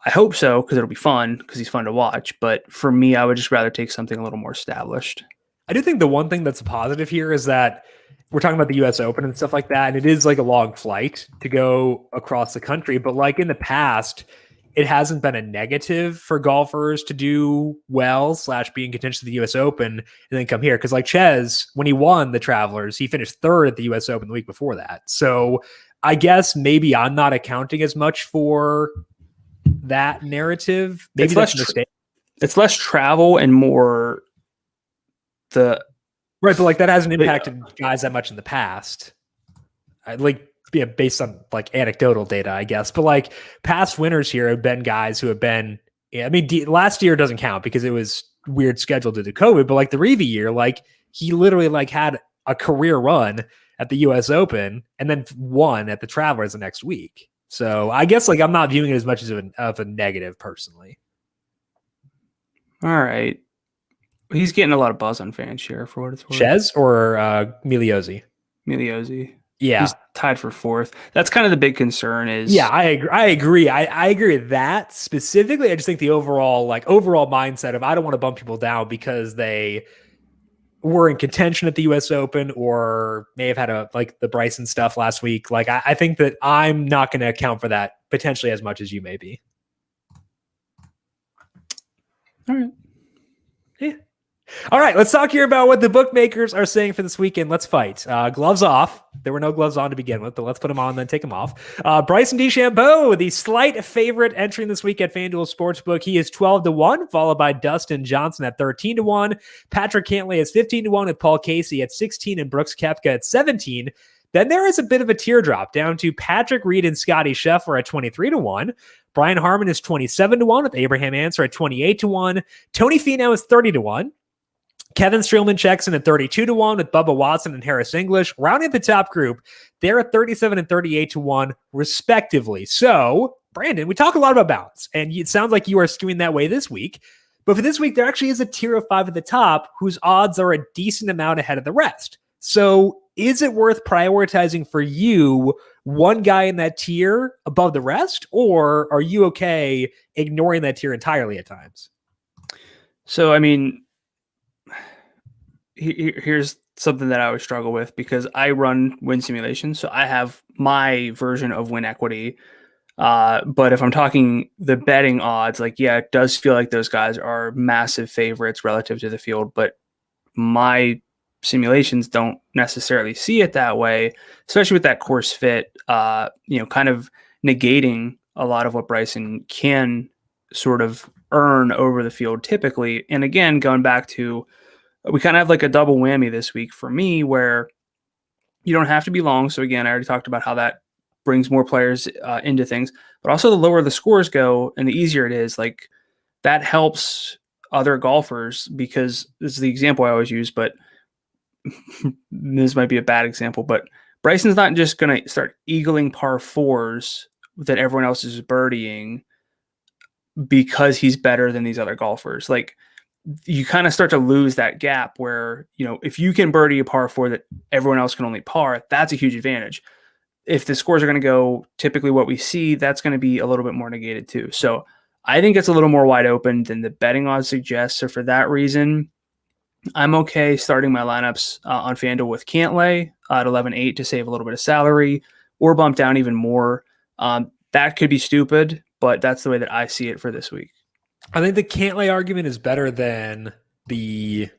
I hope so, because it'll be fun, because he's fun to watch. But for me, I would just rather take something a little more established. I do think the one thing that's positive here is that we're talking about the US Open and stuff like that, and it is like a long flight to go across the country. But like in the past, it hasn't been a negative for golfers to do well / be in contention of the US Open and then come here. Because like Ches, when he won the Travelers, he finished third at the US Open the week before that. So I guess maybe I'm not accounting as much for that narrative. Maybe that's a mistake. It's less travel and more right, but like that hasn't impacted guys that much in the past. Based on like anecdotal data, I guess. But like past winners here have been guys who have been. I mean, last year doesn't count because it was weird scheduled due to COVID. But like the Reeve year, like he literally like had a career run at the US Open and then won at the Travelers the next week. So I guess like I'm not viewing it as much as of a negative personally. All right. He's getting a lot of buzz on FanShare for what it's worth. Ches or Miliozzi? Miliozzi. Yeah. He's tied for fourth. That's kind of the big concern is. Yeah, I agree. I agree with that specifically. I just think the overall mindset of I don't want to bump people down because they were in contention at the US Open or may have had the Bryson stuff last week. Like, I think that I'm not going to account for that potentially as much as you may be. All right. Yeah. All right, let's talk here about what the bookmakers are saying for this weekend. Let's fight. Gloves off. There were no gloves on to begin with, but let's put them on and then take them off. Bryson DeChambeau, the slight favorite entering this week at FanDuel Sportsbook. He is 12-1, followed by Dustin Johnson at 13-1. Patrick Cantley is 15-1 with Paul Casey at 16 and Brooks Koepka at 17. Then there is a bit of a teardrop down to Patrick Reed and Scotty Sheffler at 23-1. Brian Harman is 27-1 with Abraham Ancer at 28-1. Tony Finau is 30-1. Kevin Streelman checks in at 32-1 with Bubba Watson and Harris English. Rounding the top group, they're at 37 and 38-1 respectively. So, Brandon, we talk a lot about balance, and it sounds like you are skewing that way this week. But for this week, there actually is a tier of 5 at the top whose odds are a decent amount ahead of the rest. So is it worth prioritizing for you one guy in that tier above the rest, or are you okay ignoring that tier entirely at times? So, I mean, here's something that I always struggle with because I run win simulations. So I have my version of win equity. But if I'm talking the betting odds, like, yeah, it does feel like those guys are massive favorites relative to the field, but my simulations don't necessarily see it that way, especially with that course fit, kind of negating a lot of what Bryson can sort of earn over the field typically. And again, going back to, we kind of have like a double whammy this week for me where you don't have to be long. So again, I already talked about how that brings more players into things, but also the lower the scores go and the easier it is, like that helps other golfers because this is the example I always use, but this might be a bad example, but Bryson's not just going to start eagling par fours that everyone else is birdieing because he's better than these other golfers. Like, you kind of start to lose that gap where, if you can birdie a par four that everyone else can only par, that's a huge advantage. If the scores are going to go typically what we see, that's going to be a little bit more negated too. So I think it's a little more wide open than the betting odds suggest. So for that reason, I'm okay starting my lineups on FanDuel with Cantley at 11-8 to save a little bit of salary or bump down even more. That could be stupid, but that's the way that I see it for this week. I think the Cantley argument is better than the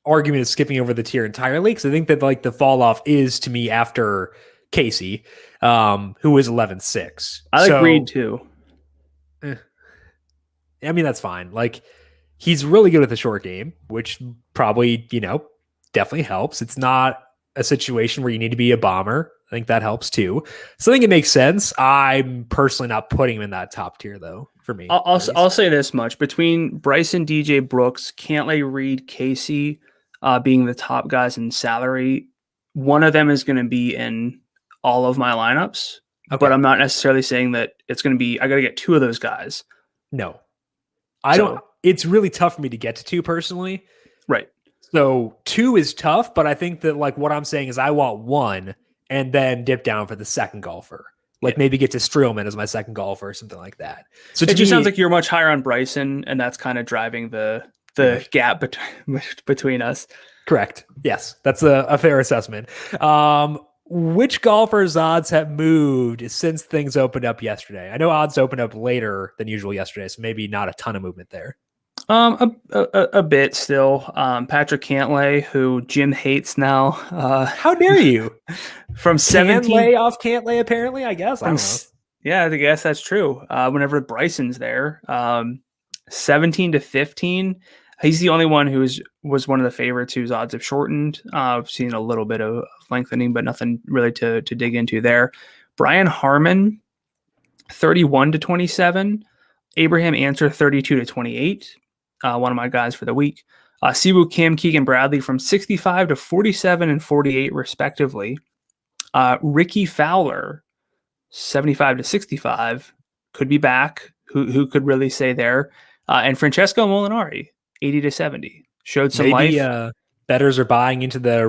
argument of skipping over the tier entirely, because I think that like the fall off is to me after Casey, who is 11-6. I like Reed too. I mean, that's fine. Like, he's really good at the short game, which probably, definitely helps. It's not a situation where you need to be a bomber. I think that helps too. So I think it makes sense. I'm personally not putting him in that top tier though. For me, I'll say this much: between Bryson, DJ, Brooks, Cantley, Reed, Casey, being the top guys in salary, one of them is going to be in all of my lineups. Okay. But I'm not necessarily saying that it's going to be. I got to get two of those guys. No, I don't. It's really tough for me to get to two personally. Right. So two is tough, but I think that like what I'm saying is I want one and then dip down for the second golfer. Like maybe get to Streelman as my second golfer or something like that. So it just sounds like you're much higher on Bryson, and that's kind of driving the gap between us. Correct. Yes, that's a fair assessment. Which golfers' odds have moved since things opened up yesterday? I know odds opened up later than usual yesterday, so maybe not a ton of movement there. A bit still. Patrick Cantley, who Jim hates now. How dare you? From 17 off Cantley, apparently. I guess I don't know. Yeah, I guess that's true. Whenever Bryson's there, 17 to 15. He's the only one who was one of the favorites whose odds have shortened. I've seen a little bit of lengthening, but nothing really to dig into there. Brian Harmon, 31 to 27. Abraham Answer, 32 to 28. One of my guys for the week. Siwoo Kim, Keegan Bradley from 65 to 47 and 48 respectively. Ricky Fowler, 75 to 65, could be back. Who could really say there? And Francesco Molinari, 80 to 70, showed some life. Bettors are buying into the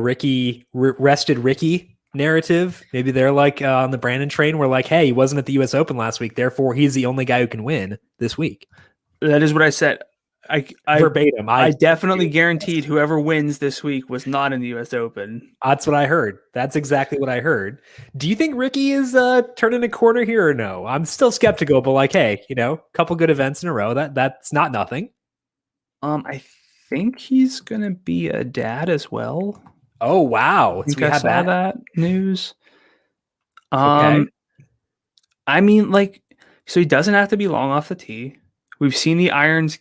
rested Ricky narrative. Maybe they're like on the Brandon train. We're like, hey, he wasn't at the U.S. Open last week, therefore he's the only guy who can win this week. That is what I said. I verbatim. I definitely guaranteed whoever wins this week was not in the U.S. Open. That's what I heard. That's exactly what I heard. Do you think Ricky is turning a corner here or no? I'm still skeptical, but like, hey, a couple good events in a row. That's not nothing. I think he's gonna be a dad as well. Oh wow! I think I saw that news. Okay. I mean, so he doesn't have to be long off the tee. We've seen the irons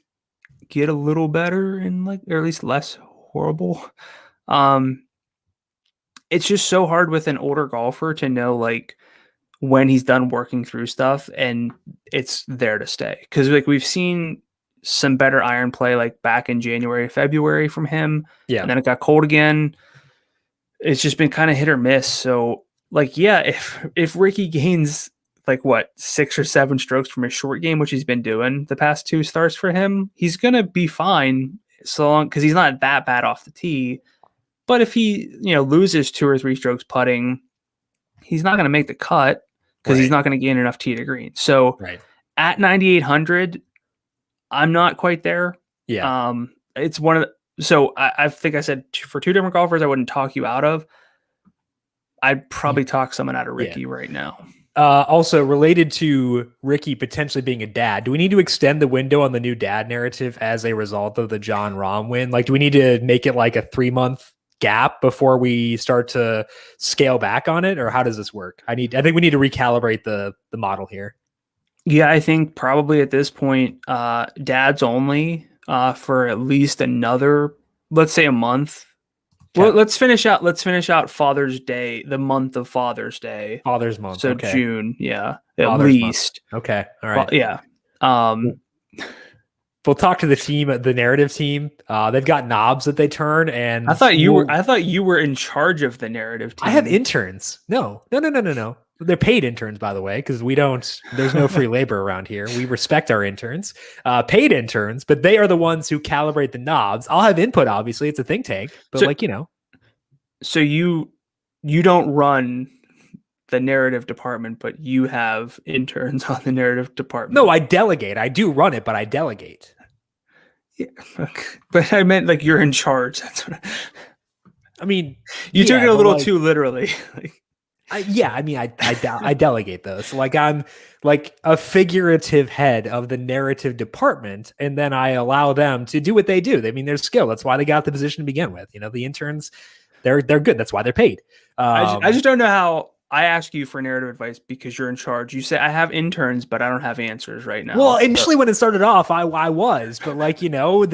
get a little better and or at least less horrible. It's just so hard with an older golfer to know when he's done working through stuff and it's there to stay. Because we've seen some better iron play back in January, February from him. Yeah. And then it got cold again. It's just been kind of hit or miss. So if Ricky gains 6 or 7 strokes from his short game, which he's been doing the past 2 starts for him, he's going to be fine so long because he's not that bad off the tee. But if he, loses 2 or 3 strokes putting, he's not going to make the cut because he's not going to gain enough tee to green. So at 9,800, I'm not quite there. Yeah. It's one of the, so I think I said for 2 different golfers, I wouldn't talk you out of. I'd probably talk someone out of Ricky right now. Also related to Ricky potentially being a dad, do we need to extend the window on the new dad narrative as a result of the John Rahm win? Do we need to make it a 3-month gap before we start to scale back on it, or how does this work? I think we need to recalibrate the model here. Yeah, I think probably at this point, dads only for at least another, let's say, a month. Okay. Well, let's finish out Father's Day, the month of Father's Day. Father's month. So okay. June, yeah, Father's at least. Month. Okay, all right. Well, yeah. We'll talk to the team, the narrative team. They've got knobs that they turn, and I thought you were in charge of the narrative team. I have interns. No. They're paid interns, by the way, because there's no free labor around here. We respect our interns, paid interns, but they are the ones who calibrate the knobs. I'll have input, obviously. It's a think tank, but So you don't run the narrative department, but you have interns on the narrative department. No, I delegate. I do run it, but I delegate. Yeah, okay. But I meant you're in charge. That's what you took it a little too literally. I delegate those. So I'm a figurative head of the narrative department, and then I allow them to do what they do. They're skilled. That's why they got the position to begin with. The interns, they're good. That's why they're paid. I just don't know how I ask you for narrative advice because you're in charge. You say I have interns, but I don't have answers right now. Well, initially when it started off, I was, but like, the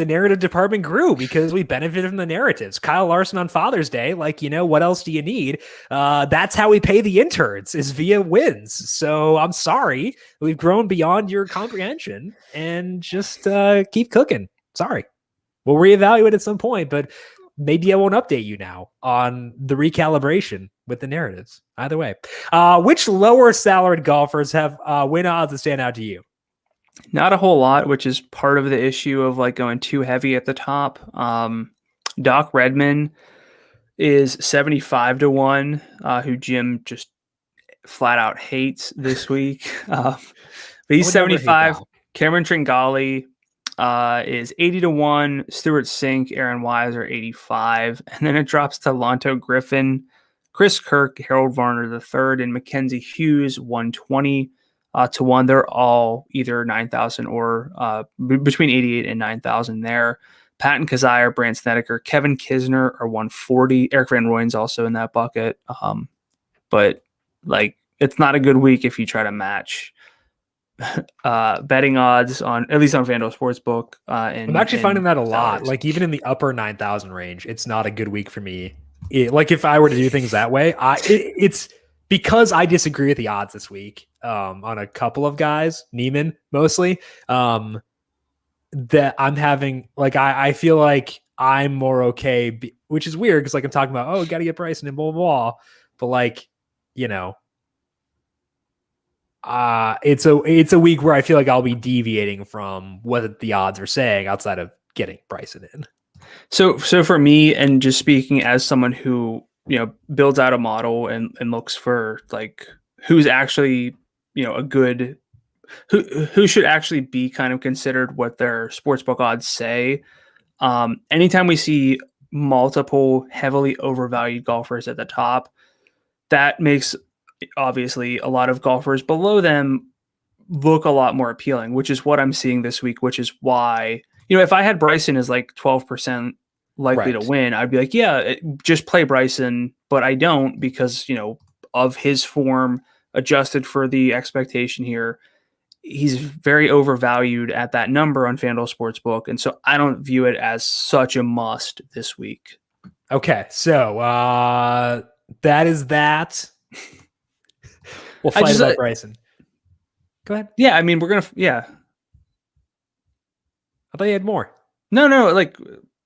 narrative department grew because we benefited from the narratives. Kyle Larson on Father's Day, like, what else do you need? That's how we pay the interns, is via wins. So I'm sorry, we've grown beyond your comprehension, and just keep cooking. Sorry. We'll reevaluate at some point, but maybe I won't update you now on the recalibration with the narratives. Either way, which lower salaried golfers have win odds that stand out to you? Not a whole lot, which is part of the issue of like going too heavy at the top. Doc Redman is 75-1, who Jim just flat out hates this week. But he's 75. Cameron Tringale is 80-1. Stuart Sink, Aaron Wise are 85. And then it drops to Lonto Griffin, Chris Kirk, Harold Varner III, and Mackenzie Hughes 120 to 1. They're all either 9,000 or between 88 and 9,000 there. Patton Kazire, Brant Snedeker, Kevin Kisner are 140. Eric Van Rooyen's also in that bucket. But like, it's not a good week if you try to match betting odds on, at least on FanDuel Sportsbook. I'm actually finding that a lot. Like even in the upper 9,000 range, it's not a good week for me. Like if I were to do things that way, it's because I disagree with the odds this week on a couple of guys, Neiman mostly, that I'm having, like, I feel like I'm more okay, which is weird because like I'm talking about, got to get Bryson and blah, blah, blah. But like, it's a week where I feel like I'll be deviating from what the odds are saying outside of getting Bryson in. So for me, and just speaking as someone who, builds out a model and looks for like who's actually, a good, who should actually be kind of considered what their sportsbook odds say. Anytime we see multiple heavily overvalued golfers at the top, that makes obviously a lot of golfers below them look a lot more appealing, which is what I'm seeing this week, which is why, if I had Bryson as like 12% likely to win, I'd be like, just play Bryson, but I don't because, of his form adjusted for the expectation here. He's very overvalued at that number on FanDuel Sportsbook. And so I don't view it as such a must this week. Okay. So that is that. We'll fight about Bryson. Go ahead. Yeah, I mean, we're going to, I thought you had more. No, like,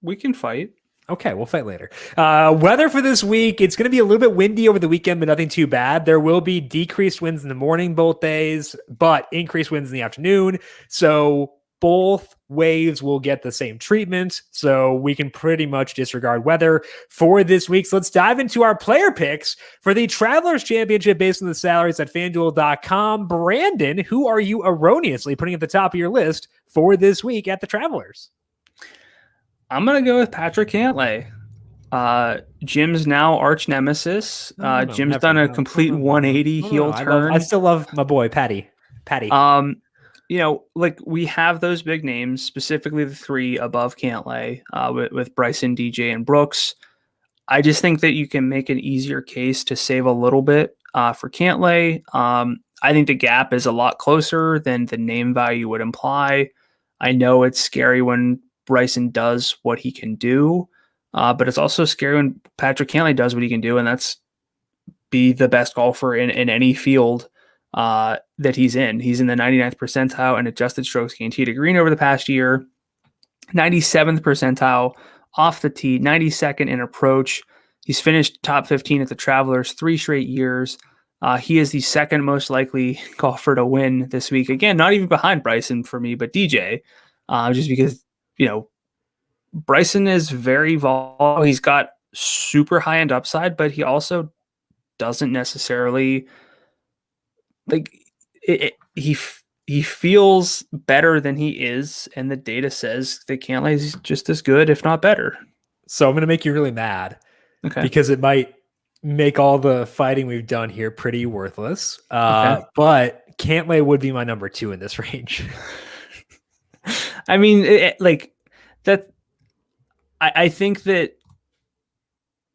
we can fight. Okay, we'll fight later. Weather for this week, it's going to be a little bit windy over the weekend, but nothing too bad. There will be decreased winds in the morning both days, but increased winds in the afternoon. So both waves will get the same treatment. So we can pretty much disregard weather for this week. So let's dive into our player picks for the Travelers Championship based on the salaries at FanDuel.com. Brandon, who are you erroneously putting at the top of your list for this week at the Travelers? I'm going to go with Patrick Cantley. Jim's now arch nemesis. Jim's done a complete 180 heel turn. I still love my boy, Patty. Like we have those big names, specifically the three above Cantley, with Bryson, DJ, and Brooks. I just think that you can make an easier case to save a little bit for Cantley. I think the gap is a lot closer than the name value would imply. I know it's scary when Bryson does what he can do, but it's also scary when Patrick Cantley does what he can do, and that's be the best golfer in any field that he's in. He's in the 99th percentile in adjusted strokes gained tee to green over the past year, 97th percentile off the tee, 92nd in approach. He's finished top 15 at the Travelers 3 straight years. He is the second most likely golfer to win this week. Again, not even behind Bryson for me, but DJ, just because, Bryson is very volatile. He's got super high end upside, but he also doesn't necessarily he feels better than he is, and the data says that Cantley is just as good, if not better. So I'm going to make you really mad, because it might make all the fighting we've done here pretty worthless. But Cantley would be my number 2 in this range. I mean, that. I think that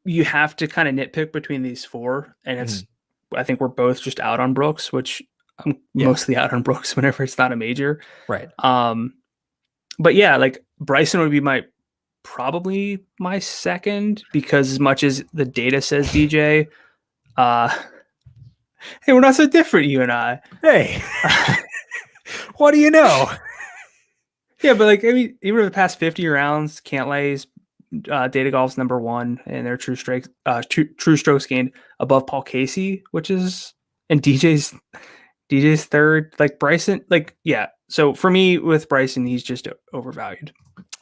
you have to kind of nitpick between these 4, and it's I think we're both just out on Brooks, which I'm mostly out on Brooks whenever it's not a major. Right. But yeah, like Bryson would be probably my second, because as much as the data says DJ, hey, we're not so different, you and I. Hey, what do you know? Yeah, but like, I mean, even over the past 50 rounds, Cantley's data golf's number one, and their true strokes gained above Paul Casey, and DJ's third. Like Bryson, so for me with Bryson, he's just overvalued.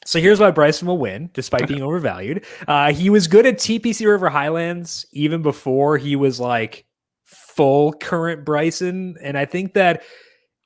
So here's why Bryson will win, despite being overvalued. He was good at TPC River Highlands even before he was like full current Bryson. And I think that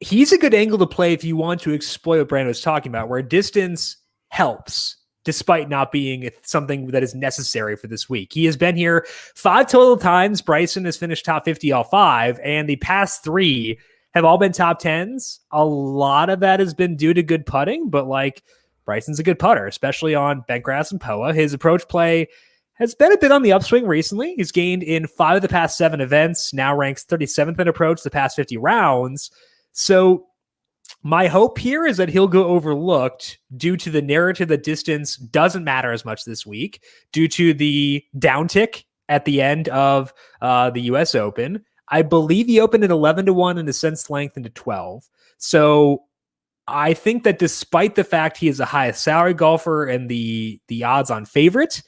he's a good angle to play if you want to exploit what Brandon was talking about, where distance helps despite not being something that is necessary for this week. He has been here 5 total times. Bryson has finished top 50 all 5, and the past 3 have all been top 10s. A lot of that has been due to good putting, but like Bryson's a good putter, especially on bentgrass and POA. His approach play has been a bit on the upswing recently. He's gained in 5 of the past 7 events, now ranks 37th in approach the past 50 rounds. So my hope here is that he'll go overlooked due to the narrative that distance doesn't matter as much this week, due to the downtick at the end of the US Open. I believe he opened at 11-1 and has since lengthened to 12. So I think that despite the fact he is the highest salary golfer and the odds on favorite,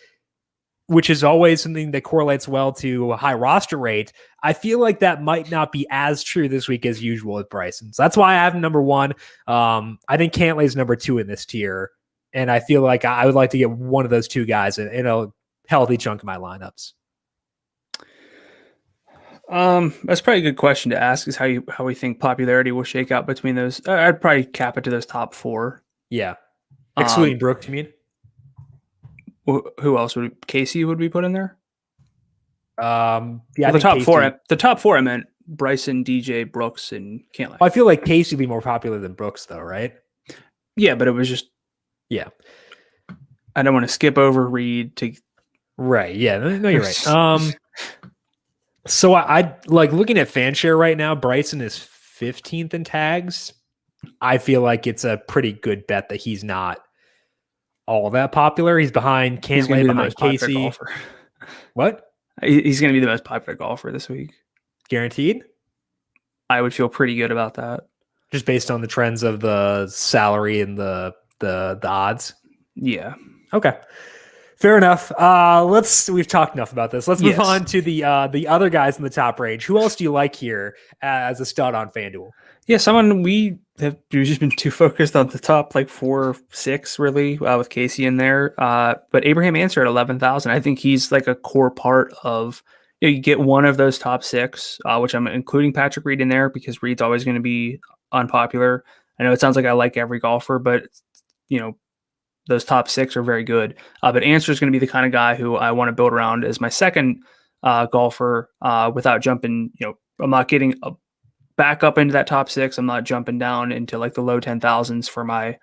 which is always something that correlates well to a high roster rate, I feel like that might not be as true this week as usual with Bryson. So that's why I have him number 1. I think Cantley's number 2 in this tier, and I feel like I would like to get one of those 2 guys in a healthy chunk of my lineups. That's probably a good question to ask, is how we think popularity will shake out between those. I'd probably cap it to those top 4. Yeah. Excluding Brooke, you mean? Who else Casey would be put in there? Yeah, the top Casey, 4. The top 4 I meant Bryson, DJ, Brooks, and Cantley. I feel like Casey would be more popular than Brooks, though, right? Yeah, but it was just I don't want to skip over Reed to. Right. Yeah. No, you're right. So I like looking at FanShare right now. Bryson is 15th in tags. I feel like it's a pretty good bet that he's not all that popular. He's behind Cantley, behind Casey. What? He's going to be the most popular golfer this week. Guaranteed? I would feel pretty good about that. Just based on the trends of the salary and the odds? Yeah. Okay. Fair enough. We've talked enough about this. Let's move on to the other guys in the top range. Who else do you like here as a stud on FanDuel? Yeah, someone we have just been too focused on the top 4 or 6 really with Casey in there. But Abraham Ancer at 11,000. I think he's like a core part of. You get one of those top 6, which I'm including Patrick Reed in there because Reed's always going to be unpopular. I know it sounds like I like every golfer, but those top 6 are very good. But Ancer is going to be the kind of guy who I want to build around as my second golfer without jumping. I'm not getting back up into that top 6. I'm not jumping down into like the low 10,000s for my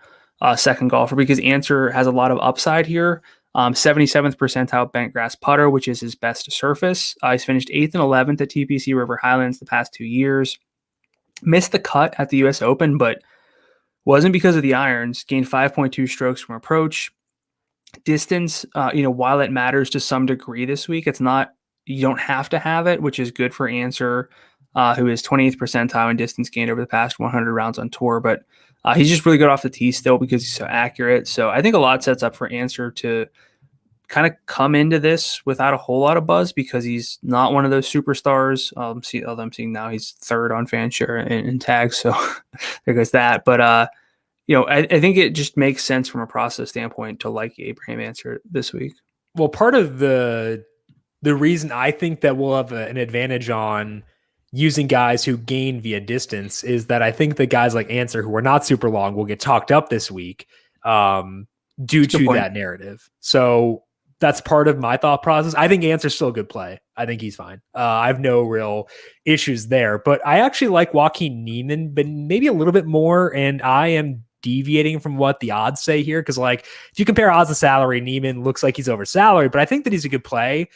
second golfer, because Ancer has a lot of upside here. 77th percentile bent grass putter, which is his best surface. He's finished 8th and 11th at TPC River Highlands the past 2 years. Missed the cut at the US Open, but wasn't because of the irons. Gained 5.2 strokes from approach. Distance, while it matters to some degree this week, you don't have to have it, which is good for Ancer, who is 28th percentile in distance gained over the past 100 rounds on tour. But he's just really good off the tee still because he's so accurate. So I think a lot sets up for Ancer to kind of come into this without a whole lot of buzz, because he's not one of those superstars. I'm seeing now he's 3rd on FanShare in tags, so there goes that. But I think it just makes sense from a process standpoint to like Abraham Ancer this week. Well, part of the reason I think that we'll have an advantage on using guys who gain via distance is that I think the guys like Ancer, who are not super long, will get talked up this week due to that narrative. So that's part of my thought process. I think Ancer's still a good play. I think he's fine. I have no real issues there, but I actually like Joaquin Niemann, but maybe a little bit more. And I am deviating from what the odds say here, because if you compare odds to salary, Niemann looks like he's over salary, but I think that he's a good play.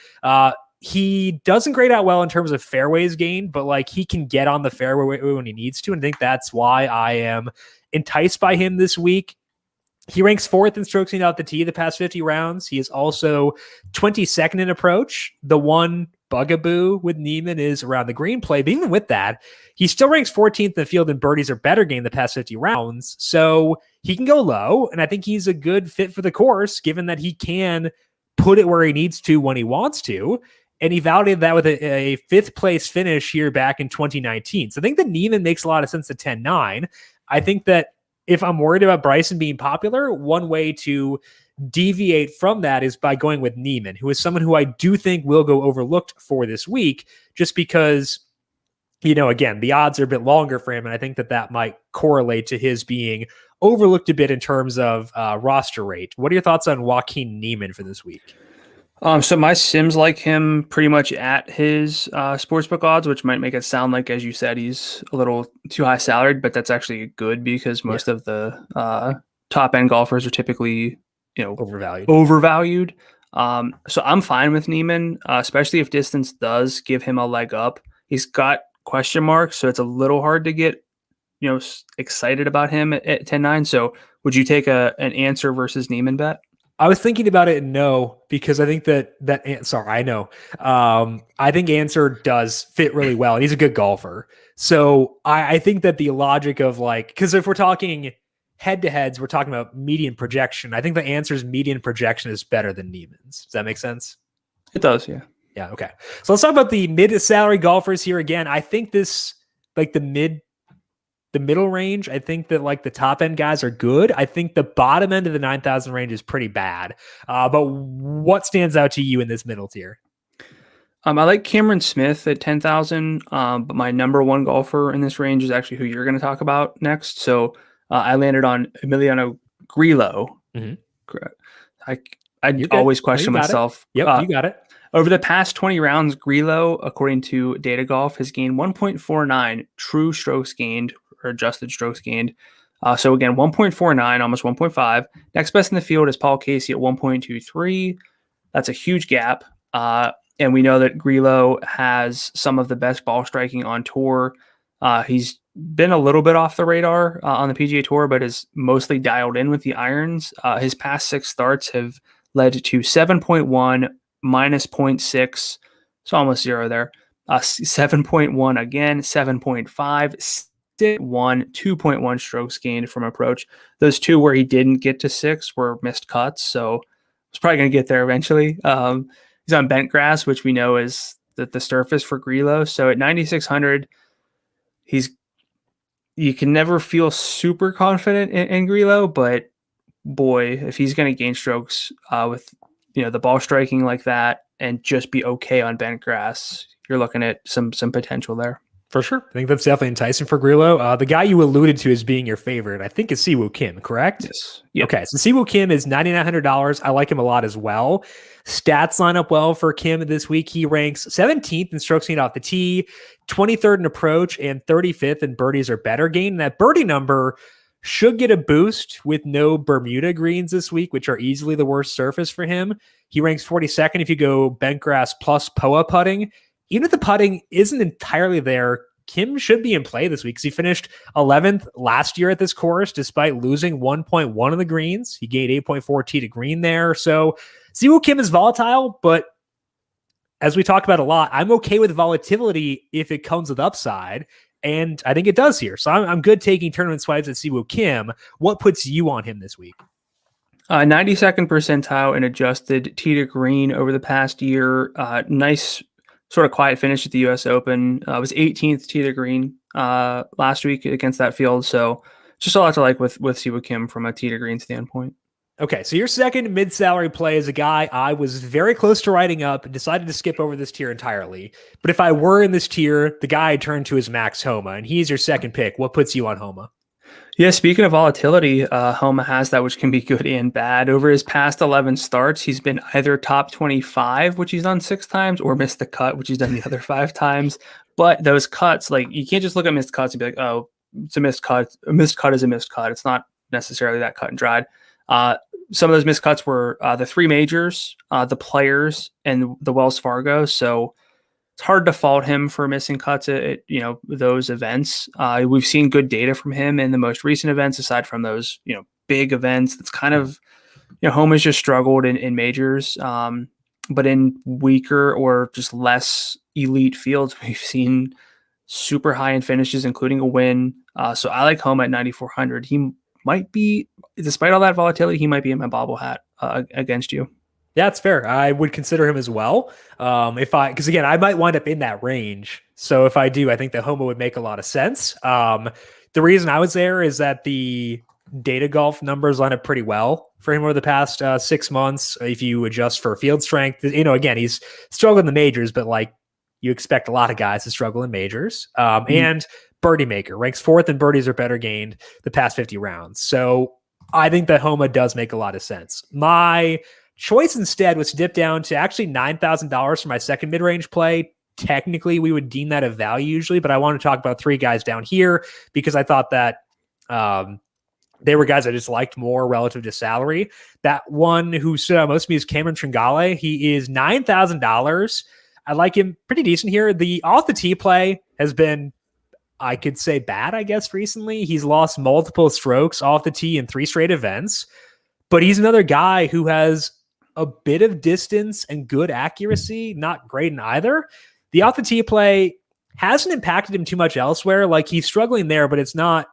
he doesn't grade out well in terms of fairways gained, but like he can get on the fairway when he needs to. And I think that's why I am enticed by him this week. He ranks 4th in strokes gained out the tee the past 50 rounds. He is also 22nd in approach. The one bugaboo with Niemann is around the green play. But even with that, he still ranks 14th in the field in birdies or better gained the past 50 rounds. So he can go low. And I think he's a good fit for the course, given that he can put it where he needs to when he wants to. And he validated that with a 5th place finish here back in 2019. So I think that Niemann makes a lot of sense at 10-9. I think that if I'm worried about Bryson being popular, one way to deviate from that is by going with Niemann, who is someone who I do think will go overlooked for this week, just because, again, the odds are a bit longer for him. And I think that might correlate to his being overlooked a bit in terms of roster rate. What are your thoughts on Joaquin Niemann for this week? So my Sims like him pretty much at his sportsbook odds, which might make it sound like, as you said, he's a little too high salaried, but that's actually good because most of the top end golfers are typically, overvalued. So I'm fine with Niemann, especially if distance does give him a leg up. He's got question marks, so it's a little hard to get, excited about him at 10-9. So would you take an Answer versus Niemann bet? I was thinking about it, no, because I think I think Answer does fit really well, and he's a good golfer. So I think that the logic of because if we're talking head-to-heads, we're talking about median projection. I think the Answer's median projection is better than Niemann's. Does that make sense? It does, yeah. Yeah, okay. So let's talk about the mid-salary golfers here again. I think this, the middle range, I think that the top end guys are good. I think the bottom end of the 9,000 range is pretty bad. But what stands out to you in this middle tier? I like Cameron Smith at 10,000. But my number one golfer in this range is actually who you're going to talk about next. So I landed on Emiliano Grillo. Mm-hmm. I always question myself. Yep, you got it. Over the past 20 rounds, Grillo, according to Data Golf, has gained 1.49 true strokes gained, or adjusted strokes gained. So again, 1.49, almost 1.5. Next best in the field is Paul Casey at 1.23. That's a huge gap. And we know that Grillo has some of the best ball striking on tour. He's been a little bit off the radar on the PGA Tour, but is mostly dialed in with the irons. His past 6 starts have led to 7.1, minus 0.6, so almost 0 there. 7.1 again, 7.5, 1, 2.1 strokes gained from approach. Those 2 where he didn't get to 6 were missed cuts, so he's probably going to get there eventually. He's on bent grass, which we know is the surface for Grillo. So at 9,600, you can never feel super confident in Grillo, but boy, if he's going to gain strokes with the ball striking like that and just be okay on bent grass, you're looking at some potential there. For sure. I think that's definitely enticing for Grillo. The guy you alluded to as being your favorite, I think, is Siwoo Kim, correct? Yes. Yep. Okay, so Siwoo Kim is $9,900. I like him a lot as well. Stats line up well for Kim this week. He ranks 17th in strokes gained off the tee, 23rd in approach, and 35th in birdies or better gained. And that birdie number should get a boost with no Bermuda greens this week, which are easily the worst surface for him. He ranks 42nd if you go bent grass plus POA putting. Even if the putting isn't entirely there, Kim should be in play this week because he finished 11th last year at this course despite losing 1.1 of the greens. He gained 8.4 tee to green there. So Siwoo Kim is volatile, but as we talk about a lot, I'm okay with volatility if it comes with upside, and I think it does here. So I'm good taking tournament swipes at Siwoo Kim. What puts you on him this week? 92nd percentile in adjusted tee to green over the past year. Nice sort of quiet finish at the US Open. Was 18th tee to green last week against that field. So just a lot to like with Siwoo Kim from a tee to green standpoint. Okay, so your second mid-salary play is a guy I was very close to writing up and decided to skip over this tier entirely. But if I were in this tier, the guy I turned to is Max Homa, and he's your second pick. What puts you on Homa? Yeah, speaking of volatility, Homa has that, which can be good and bad. Over his past 11 starts, he's been either top 25, which he's done 6 times, or missed the cut, which he's done the other 5 times. But those cuts, you can't just look at missed cuts and be like, oh, it's a missed cut. A missed cut is a missed cut. It's not necessarily that cut and dried. some of those missed cuts were the 3 majors, the Players, and the Wells Fargo. So it's hard to fault him for missing cuts at those events. We've seen good data from him in the most recent events, aside from those big events. That's kind of Home has just struggled in majors, but in weaker or just less elite fields, we've seen super high end finishes, including a win. So I like Home at 9,400. He might be, despite all that volatility, he might be in my bobble hat against you. Yeah, it's fair. I would consider him as well. Because again, I might wind up in that range. So if I do, I think the Homo would make a lot of sense. The reason I was there is that the data golf numbers line up pretty well for him over the past 6 months. If you adjust for field strength, again, he's struggled in the majors, but like you expect a lot of guys to struggle in majors. And birdie maker ranks 4th in birdies or better gained the past 50 rounds. So I think that Homa does make a lot of sense. My choice instead was to dip down to actually $9,000 for my second mid-range play. Technically, we would deem that a value usually, but I want to talk about 3 guys down here because I thought that they were guys I just liked more relative to salary. That one who stood out most to me is Cameron Tringale. He is $9,000. I like him pretty decent here. The off the tee play has been, I could say, bad, I guess, recently. He's lost multiple strokes off the tee in 3 straight events, but he's another guy who has a bit of distance and good accuracy, not great in either. The off the tee play hasn't impacted him too much elsewhere. Like he's struggling there, but it's not,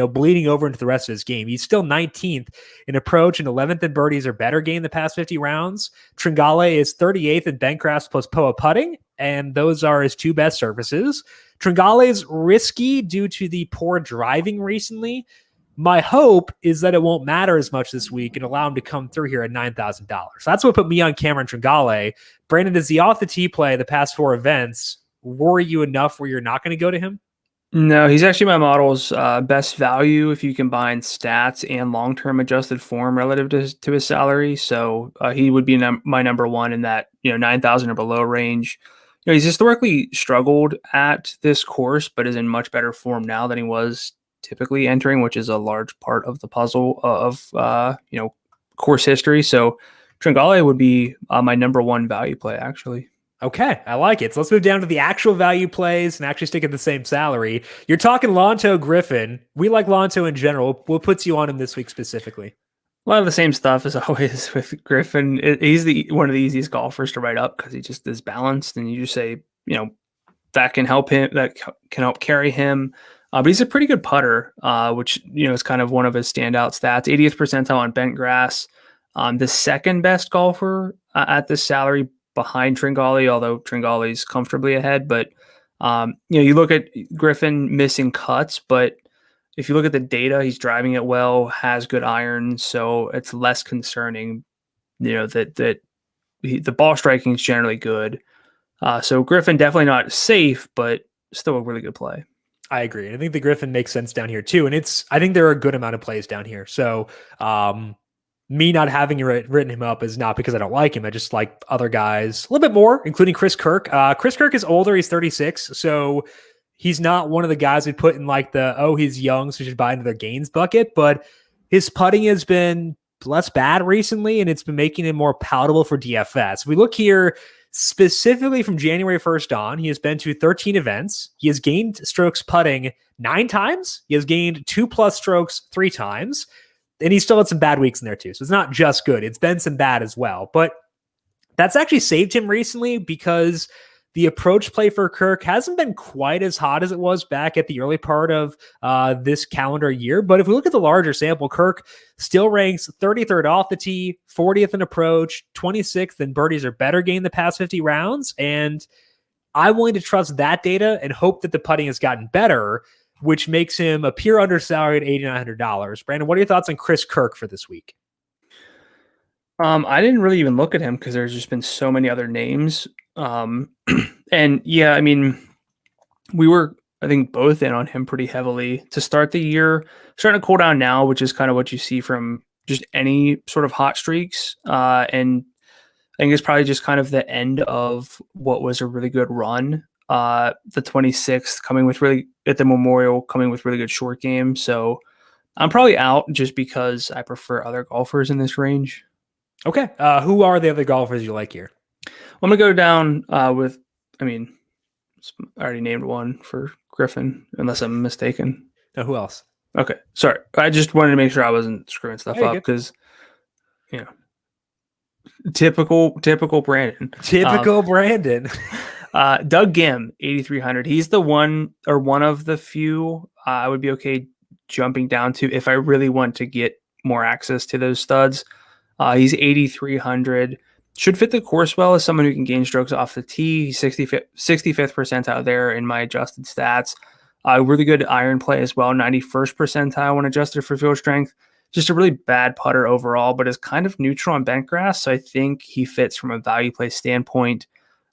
bleeding over into the rest of his game. He's still 19th in approach and 11th in birdies or better game the past 50 rounds. Tringale is 38th in Bentgrass plus POA putting, and those are his 2 best surfaces. Tringale is risky due to the poor driving recently. My hope is that it won't matter as much this week and allow him to come through here at $9,000. That's what put me on Cameron Tringale. Brandon, does the off the tee play the past 4 events worry you enough where you're not going to go to him? No, he's actually my model's best value if you combine stats and long-term adjusted form relative to his salary. So he would be my number 1 in that 9,000 or below range. He's historically struggled at this course, but is in much better form now than he was typically entering, which is a large part of the puzzle of course history. So Tringale would be my number 1 value play, actually. Okay, I like it. So let's move down to the actual value plays and actually stick at the same salary. You're talking Lonto Griffin. We like Lonto in general. What puts you on him this week specifically? A lot of the same stuff as always with Griffin. He's one of the easiest golfers to write up because he just is balanced, and you just say, that can help him, that can help carry him. But he's a pretty good putter, which is kind of one of his standout stats. 80th percentile on bent grass. The second best golfer at this salary behind Tringale, although Tringale's comfortably ahead. But you look at Griffin missing cuts, but if you look at the data, he's driving it well, has good irons, so it's less concerning. That the ball striking is generally good. So Griffin definitely not safe, but still a really good play. I agree. I think the Griffin makes sense down here too. And I think there are a good amount of plays down here. So me not having written him up is not because I don't like him. I just like other guys a little bit more, including Chris Kirk. Chris Kirk is older. He's 36. So he's not one of the guys we put in like he's young, so we should buy into their gains bucket. But his putting has been less bad recently, and it's been making it more palatable for DFS. We look here specifically from January 1st on. He has been to 13 events. He has gained strokes putting 9 times. He has gained 2+ strokes 3 times. And he still had some bad weeks in there too. So it's not just good. It's been some bad as well. But that's actually saved him recently because the approach play for Kirk hasn't been quite as hot as it was back at the early part of this calendar year. But if we look at the larger sample, Kirk still ranks 33rd off the tee, 40th in approach, 26th in birdies or better gain the past 50 rounds. And I'm willing to trust that data and hope that the putting has gotten better, which makes him appear undersalaried at $8,900. Brandon, what are your thoughts on Chris Kirk for this week? I didn't really even look at him because there's just been so many other names. And yeah, I mean, we were, I think, both in on him pretty heavily to start the year. Starting to cool down now, which is kind of what you see from just any sort of hot streaks. And I think it's probably just kind of the end of what was a really good run. The 26th coming with at the Memorial coming with really good short game. So I'm probably out just because I prefer other golfers in this range. Okay. Who are the other golfers you like here? I'm going to go down with, I already named one for Griffin, unless I'm mistaken. Who else? Okay. Sorry. I just wanted to make sure I wasn't screwing stuff up because, typical Brandon. Typical Brandon. Doug Gim, 8,300. He's the one of the few I would be okay jumping down to if I really want to get more access to those studs. He's 8,300. Should fit the course well as someone who can gain strokes off the tee. He's 65th percentile there in my adjusted stats. Really good iron play as well, 91st percentile when adjusted for field strength. Just a really bad putter overall, but is kind of neutral on bent grass. So I think he fits from a value play standpoint.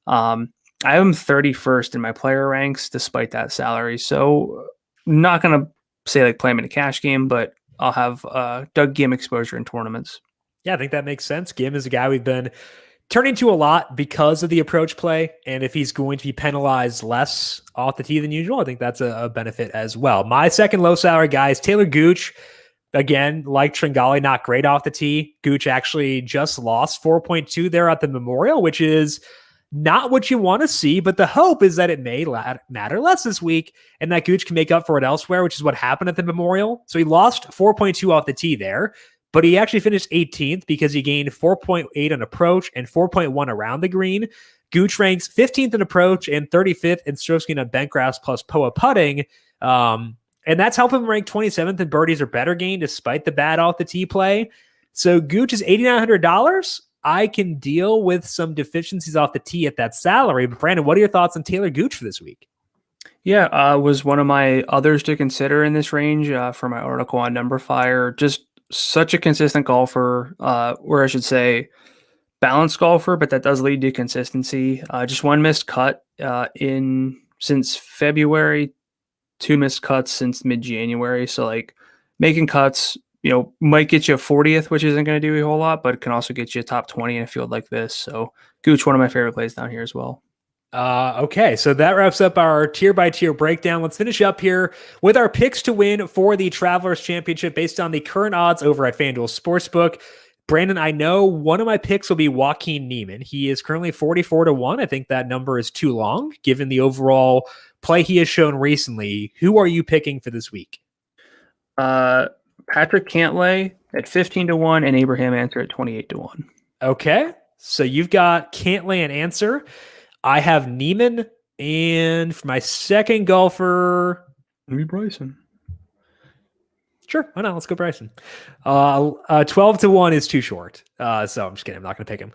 I have him 31st in my player ranks despite that salary. So not going to say play him in a cash game, but I'll have Doug Gim exposure in tournaments. Yeah, I think that makes sense. Gim is a guy we've been turning to a lot because of the approach play. And if he's going to be penalized less off the tee than usual, I think that's a benefit as well. My second low salary guy is Taylor Gooch. Again, like Tringale, not great off the tee. Gooch actually just lost 4.2 there at the Memorial, which is not what you want to see, but the hope is that it may matter less this week and that Gooch can make up for it elsewhere, which is what happened at the Memorial. So he lost 4.2 off the tee there, but he actually finished 18th because he gained 4.8 on approach and 4.1 around the green. Gooch ranks 15th in approach and 35th in strokes gained on bent grass plus POA putting. And that's helping him rank 27th in birdies or better gain despite the bad off the tee play. So Gooch is $8,900. I can deal with some deficiencies off the tee at that salary. But Brandon, what are your thoughts on Taylor Gooch for this week? Yeah, was one of my others to consider in this range for my article on numberFire. Just such a consistent golfer, or I should say balanced golfer, but that does lead to consistency. Just one missed cut since February, 2 missed cuts since mid-January. So making cuts, might get you a 40th, which isn't going to do a whole lot, but can also get you a top 20 in a field like this. So Gooch, one of my favorite plays down here as well. Okay, so that wraps up our tier-by-tier breakdown. Let's finish up here with our picks to win for the Travelers Championship based on the current odds over at FanDuel Sportsbook. Brandon, I know one of my picks will be Joaquin Niemann. He is currently 44-1. I think that number is too long, given the overall play he has shown recently. Who are you picking for this week? Patrick Cantley at 15-1 and Abraham Answer at 28-1. Okay, so you've got Cantley and Answer. I have Niemann, and for my second golfer, maybe Bryson. Sure, why not? Let's go Bryson. 12-1 is too short. So I'm just kidding. I'm not going to pick him.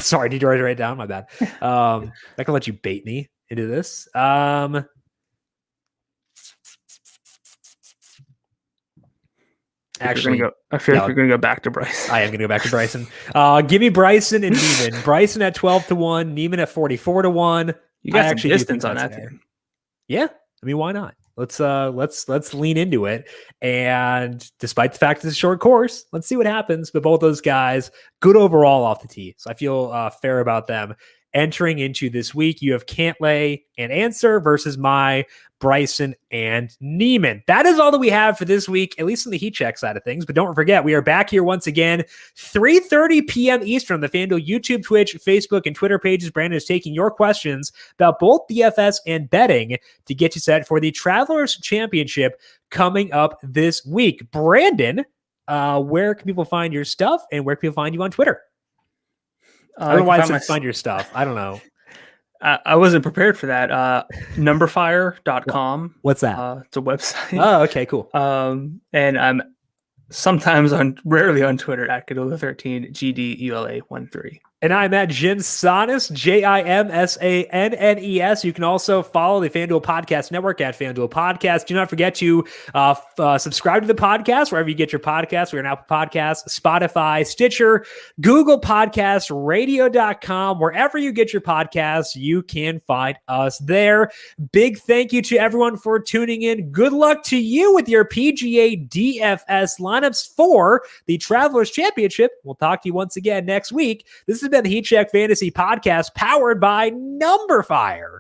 Sorry, did you write it down? My bad. I can let you bait me into this. Actually, I feel like you're going to go back to Bryson. I am going to go back to Bryson. Give me Bryson and Niemann. Bryson at 12-1, Niemann at 44-1. You got some distance on that thing. Yeah, I mean, why not? Let's lean into it. And despite the fact it's a short course, let's see what happens. But both those guys, good overall off the tee. So I feel fair about them. Entering into this week, you have Cantley and Answer versus my Bryson and Niemann. That is all that we have for this week, at least on the heat check side of things. But don't forget, we are back here once again, 3:30 p.m. Eastern on the FanDuel YouTube, Twitch, Facebook, and Twitter pages. Brandon is taking your questions about both DFS and betting to get you set for the Travelers Championship coming up this week. Brandon, where can people find your stuff and where can people find you on Twitter? I don't know why it's find your stuff. I don't know. I wasn't prepared for that. Numberfire.com. What's that? It's a website. Oh, okay, cool. And I'm rarely on Twitter at Godula13, GDULA13. And I'm at Jinsannes, JIMSANNES. You can also follow the FanDuel Podcast Network at FanDuel Podcast. Do not forget to subscribe to the podcast wherever you get your podcasts. We're on Apple Podcasts, Spotify, Stitcher, Google Podcasts, radio.com. Wherever you get your podcasts, you can find us there. Big thank you to everyone for tuning in. Good luck to you with your PGA DFS lineups for the Travelers Championship. We'll talk to you once again next week. This has been the Heat Check Fantasy Podcast powered by numberFire.